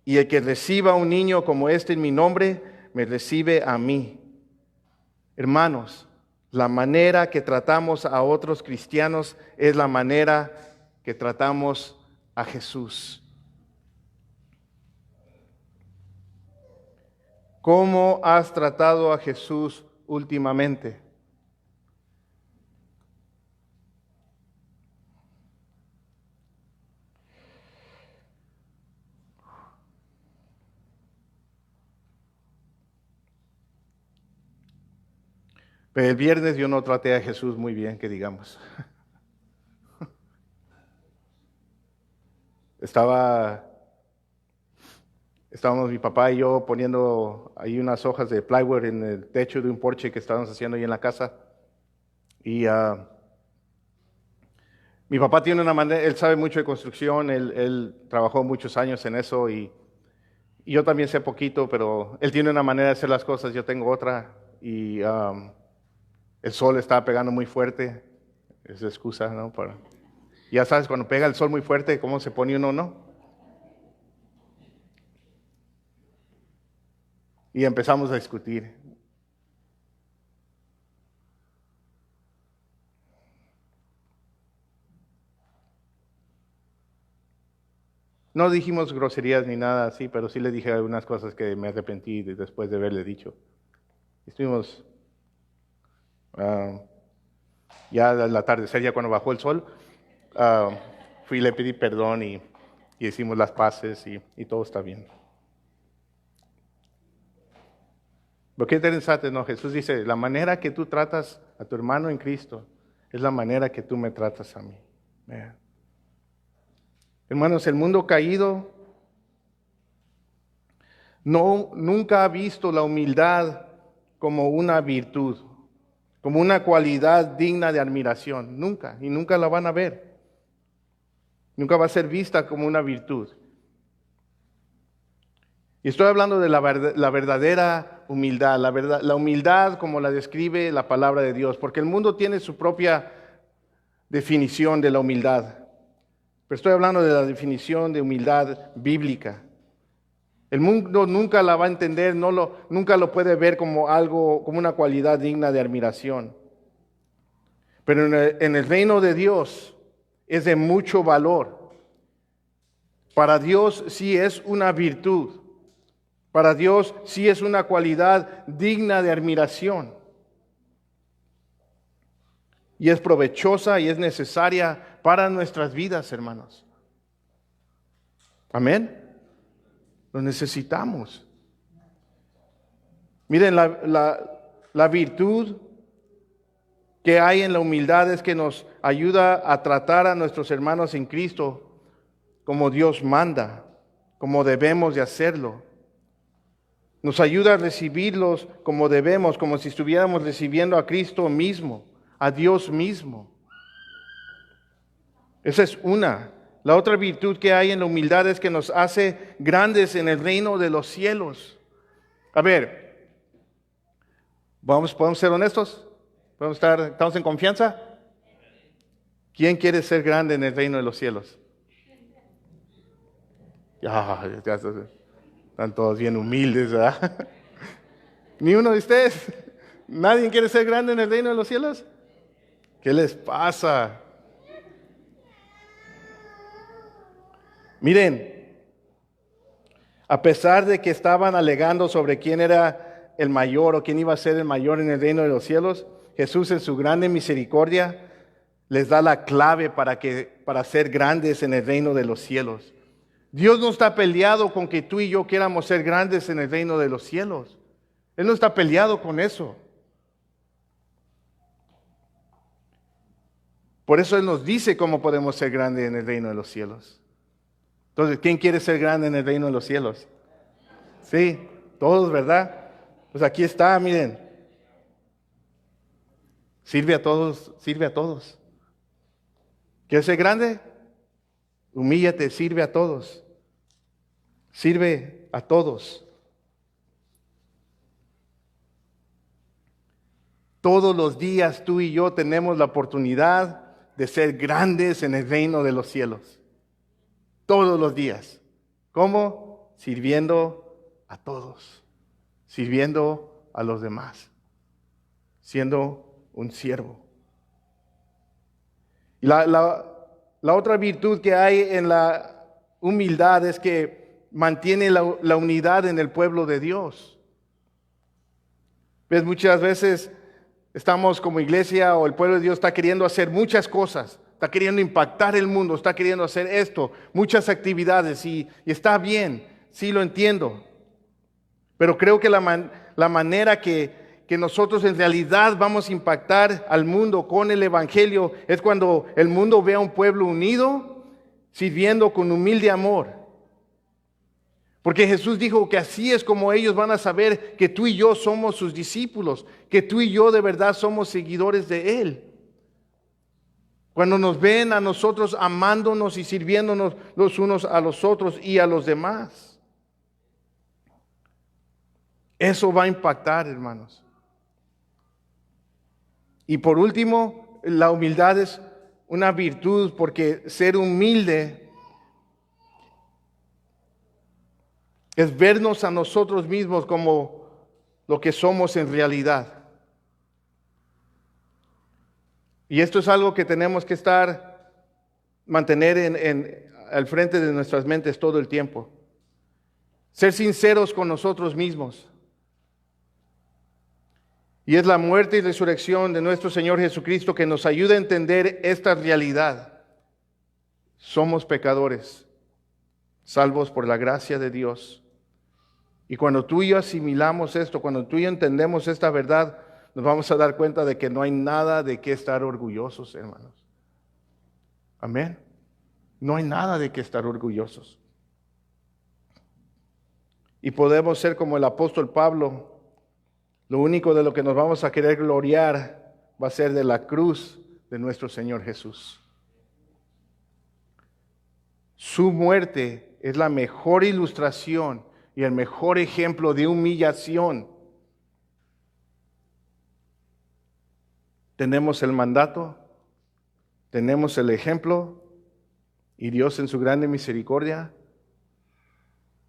Y el que reciba a un niño como este en mi nombre, me recibe a mí. Hermanos, la manera que tratamos a otros cristianos es la manera que tratamos a Jesús. ¿Cómo has tratado a Jesús últimamente? Pero el viernes yo no traté a Jesús muy bien, que digamos. Estábamos mi papá y yo poniendo ahí unas hojas de plywood en el techo de un porche que estábamos haciendo ahí en la casa. Y mi papá tiene una manera, él sabe mucho de construcción, él trabajó muchos años en eso y yo también sé poquito, pero él tiene una manera de hacer las cosas, yo tengo otra. Y el sol estaba pegando muy fuerte, es excusa, ¿no? Ya sabes, cuando pega el sol muy fuerte, ¿cómo se pone uno, no? Y empezamos a discutir. No dijimos groserías ni nada así, pero sí le dije algunas cosas que me arrepentí después de haberle dicho. Estuvimos ya al atardecer, ya cuando bajó el sol, fui y le pedí perdón y hicimos las paces y todo está bien. Lo que es interesante, ¿no? Jesús dice, la manera que tú tratas a tu hermano en Cristo es la manera que tú me tratas a mí. Vean. Hermanos, el mundo caído nunca ha visto la humildad como una virtud, como una cualidad digna de admiración. Nunca, y nunca la van a ver. Nunca va a ser vista como una virtud. Y estoy hablando de la verdadera humildad, la humildad como la describe la palabra de Dios, porque el mundo tiene su propia definición de la humildad. Pero estoy hablando de la definición de humildad bíblica. El mundo nunca la va a entender, nunca lo puede ver como algo, como una cualidad digna de admiración. Pero en el reino de Dios es de mucho valor. Para Dios sí es una virtud. Para Dios sí es una cualidad digna de admiración. Y es provechosa y es necesaria para nuestras vidas, hermanos. Amén. Lo necesitamos. Miren, la virtud que hay en la humildad es que nos ayuda a tratar a nuestros hermanos en Cristo como Dios manda, como debemos de hacerlo. Nos ayuda a recibirlos como debemos, como si estuviéramos recibiendo a Cristo mismo, a Dios mismo. Esa es una. La otra virtud que hay en la humildad es que nos hace grandes en el reino de los cielos. A ver, ¿podemos ser honestos? ¿Estamos en confianza? ¿Quién quiere ser grande en el reino de los cielos? Ya están todos bien humildes, ¿verdad? Ni uno de ustedes. ¿Nadie quiere ser grande en el reino de los cielos? ¿Qué les pasa? Miren, a pesar de que estaban alegando sobre quién era el mayor o quién iba a ser el mayor en el reino de los cielos, Jesús en su grande misericordia les da la clave para ser grandes en el reino de los cielos. Dios no está peleado con que tú y yo queramos ser grandes en el reino de los cielos. Él no está peleado con eso. Por eso Él nos dice cómo podemos ser grandes en el reino de los cielos. Entonces, ¿quién quiere ser grande en el reino de los cielos? Sí, todos, ¿verdad? Pues aquí está, miren. Sirve a todos, sirve a todos. ¿Quieres ser grande? Humíllate, sirve a todos. Sirve a todos. Todos los días tú y yo tenemos la oportunidad de ser grandes en el reino de los cielos. Todos los días. ¿Cómo? Sirviendo a todos. Sirviendo a los demás. Siendo un siervo. Y la otra virtud que hay en la humildad es que mantiene la unidad en el pueblo de Dios. ¿Ves? Muchas veces estamos como iglesia o el pueblo de Dios está queriendo hacer muchas cosas. Está queriendo impactar el mundo, está queriendo hacer esto, muchas actividades y está bien, sí lo entiendo. Pero creo que la manera que nosotros en realidad vamos a impactar al mundo con el Evangelio es cuando el mundo vea un pueblo unido, sirviendo con humilde amor. Porque Jesús dijo que así es como ellos van a saber que tú y yo somos sus discípulos, que tú y yo de verdad somos seguidores de Él. Cuando nos ven a nosotros amándonos y sirviéndonos los unos a los otros y a los demás. Eso va a impactar, hermanos. Y por último, la humildad es una virtud porque ser humilde es vernos a nosotros mismos como lo que somos en realidad. Y esto es algo que tenemos que mantener al frente de nuestras mentes todo el tiempo. Ser sinceros con nosotros mismos. Y es la muerte y resurrección de nuestro Señor Jesucristo que nos ayuda a entender esta realidad. Somos pecadores, salvos por la gracia de Dios. Y cuando tú y yo asimilamos esto, cuando tú y yo entendemos esta verdad, nos vamos a dar cuenta de que no hay nada de qué estar orgullosos, hermanos. Amén. No hay nada de qué estar orgullosos. Y podemos ser como el apóstol Pablo. Lo único de lo que nos vamos a querer gloriar va a ser de la cruz de nuestro Señor Jesús. Su muerte es la mejor ilustración y el mejor ejemplo de humillación. Tenemos el mandato, tenemos el ejemplo, y Dios en su grande misericordia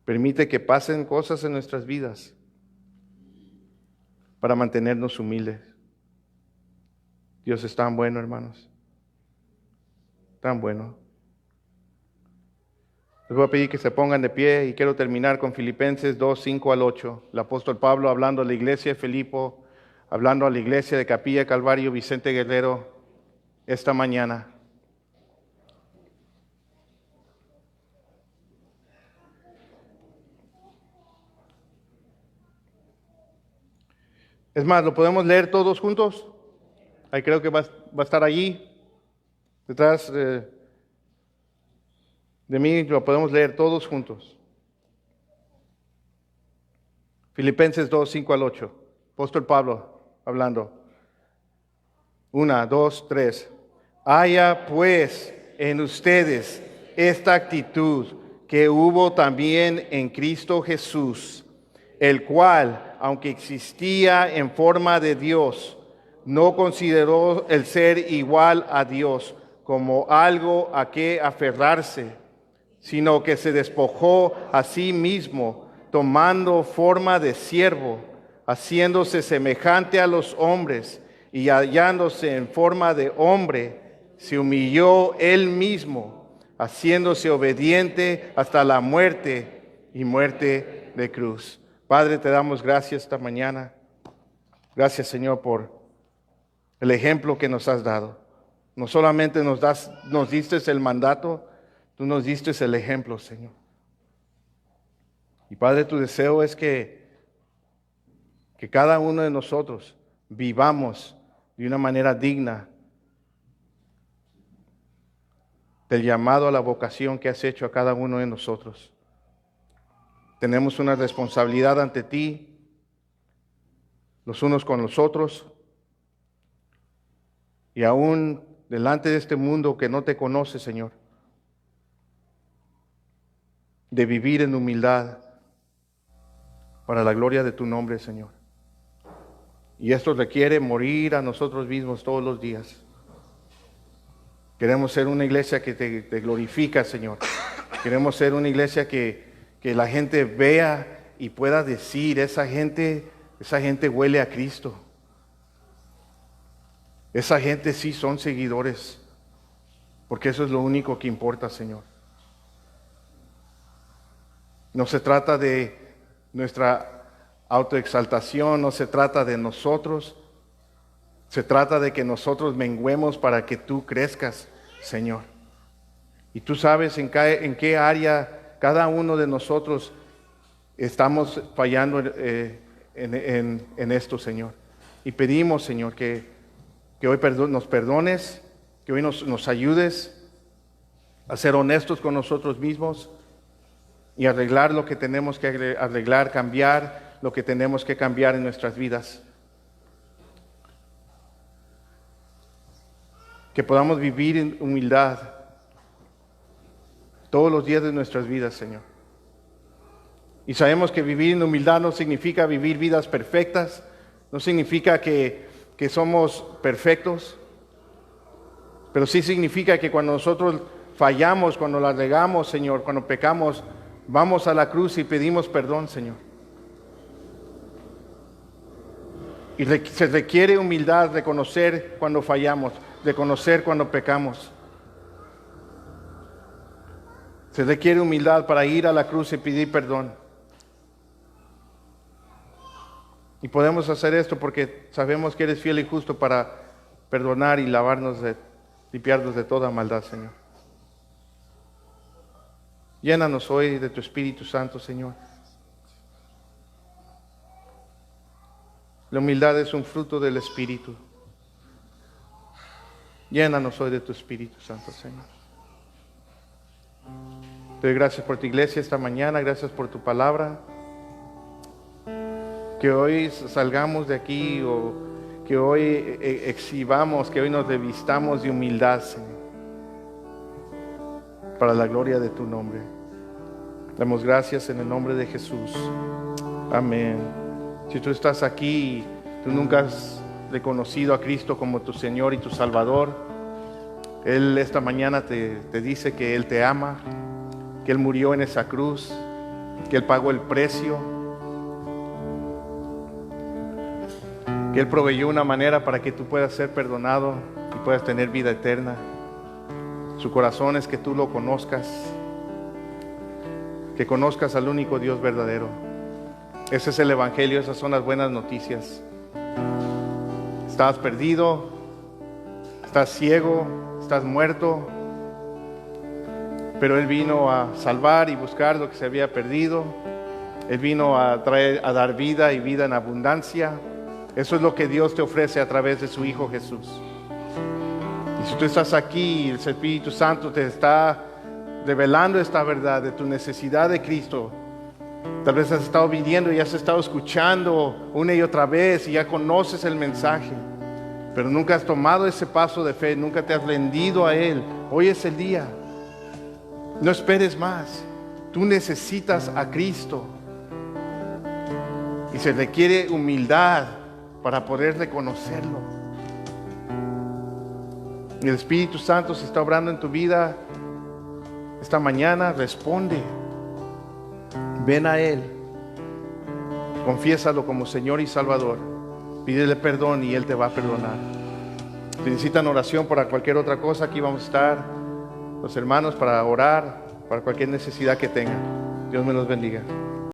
permite que pasen cosas en nuestras vidas para mantenernos humildes. Dios es tan bueno, hermanos, tan bueno. Les voy a pedir que se pongan de pie y quiero terminar con Filipenses 2, 5 al 8. El apóstol Pablo hablando a la iglesia de Filipo, hablando a la iglesia de Capilla Calvario Vicente Guerrero esta mañana. Es más, ¿lo podemos leer todos juntos? Ahí creo que va a estar allí, detrás de mí, lo podemos leer todos juntos. Filipenses 2, 5 al 8. Apóstol Pablo hablando. 1, 2, 3. Haya pues en ustedes esta actitud que hubo también en Cristo Jesús, el cual, aunque existía en forma de Dios, no consideró el ser igual a Dios como algo a que aferrarse, sino que se despojó a sí mismo, tomando forma de siervo, haciéndose semejante a los hombres, y hallándose en forma de hombre, se humilló él mismo, haciéndose obediente hasta la muerte y muerte de cruz. Padre, te damos gracias esta mañana. Gracias, Señor, por el ejemplo que nos has dado. No solamente nos diste el mandato, tú nos diste el ejemplo, Señor. Y Padre, tu deseo es que cada uno de nosotros vivamos de una manera digna del llamado a la vocación que has hecho a cada uno de nosotros. Tenemos una responsabilidad ante ti, los unos con los otros, y aún delante de este mundo que no te conoce, Señor, de vivir en humildad para la gloria de tu nombre, Señor. Y esto requiere morir a nosotros mismos todos los días. Queremos ser una iglesia que te glorifica, Señor. Queremos ser una iglesia que la gente vea y pueda decir, esa gente huele a Cristo. Esa gente sí son seguidores, porque eso es lo único que importa, Señor. No se trata de nuestra autoexaltación, no se trata de nosotros, se trata de que nosotros menguemos para que tú crezcas, Señor. Y tú sabes en qué área cada uno de nosotros estamos fallando en esto, Señor. Y pedimos, Señor, que hoy nos perdones, que hoy nos ayudes a ser honestos con nosotros mismos y arreglar lo que tenemos que arreglar, cambiar lo que tenemos que cambiar en nuestras vidas. Que podamos vivir en humildad todos los días de nuestras vidas, Señor. Y sabemos que vivir en humildad no significa vivir vidas perfectas, no significa que somos perfectos, pero sí significa que cuando nosotros fallamos, cuando la regamos, Señor, cuando pecamos, vamos a la cruz y pedimos perdón, Señor. Y se requiere humildad, reconocer cuando fallamos, reconocer cuando pecamos. Se requiere humildad para ir a la cruz y pedir perdón. Y podemos hacer esto porque sabemos que eres fiel y justo para perdonar y limpiarnos de toda maldad, Señor. Llénanos hoy de tu Espíritu Santo, Señor. La humildad es un fruto del Espíritu. Llénanos hoy de tu Espíritu Santo, Señor. Te doy gracias por tu iglesia esta mañana, gracias por tu palabra. Que hoy salgamos de aquí o que hoy exhibamos, que hoy nos revistamos de humildad, Señor, para la gloria de tu nombre. Damos gracias en el nombre de Jesús. Amén. Si tú estás aquí y tú nunca has reconocido a Cristo como tu Señor y tu Salvador, Él esta mañana te dice que Él te ama, que Él murió en esa cruz, que Él pagó el precio, que Él proveyó una manera para que tú puedas ser perdonado y puedas tener vida eterna. Su corazón es que tú lo conozcas, que conozcas al único Dios verdadero. Ese es el Evangelio, esas son las buenas noticias. Estás perdido, estás ciego, estás muerto, pero Él vino a salvar y buscar lo que se había perdido. Él vino a dar vida y vida en abundancia. Eso es lo que Dios te ofrece a través de su Hijo Jesús. Y si tú estás aquí y el Espíritu Santo te está revelando esta verdad de tu necesidad de Cristo, tal vez has estado viniendo y has estado escuchando una y otra vez y ya conoces el mensaje, pero nunca has tomado ese paso de fe, nunca te has rendido a Él. Hoy es el día. No esperes más. Tú necesitas a Cristo. Y se requiere humildad para poder reconocerlo. Y el Espíritu Santo se está obrando en tu vida esta mañana. Responde. Ven a Él. Confiésalo como Señor y Salvador. Pídele perdón y Él te va a perdonar. Si necesitan oración para cualquier otra cosa, aquí vamos a estar los hermanos para orar, para cualquier necesidad que tengan. Dios me los bendiga.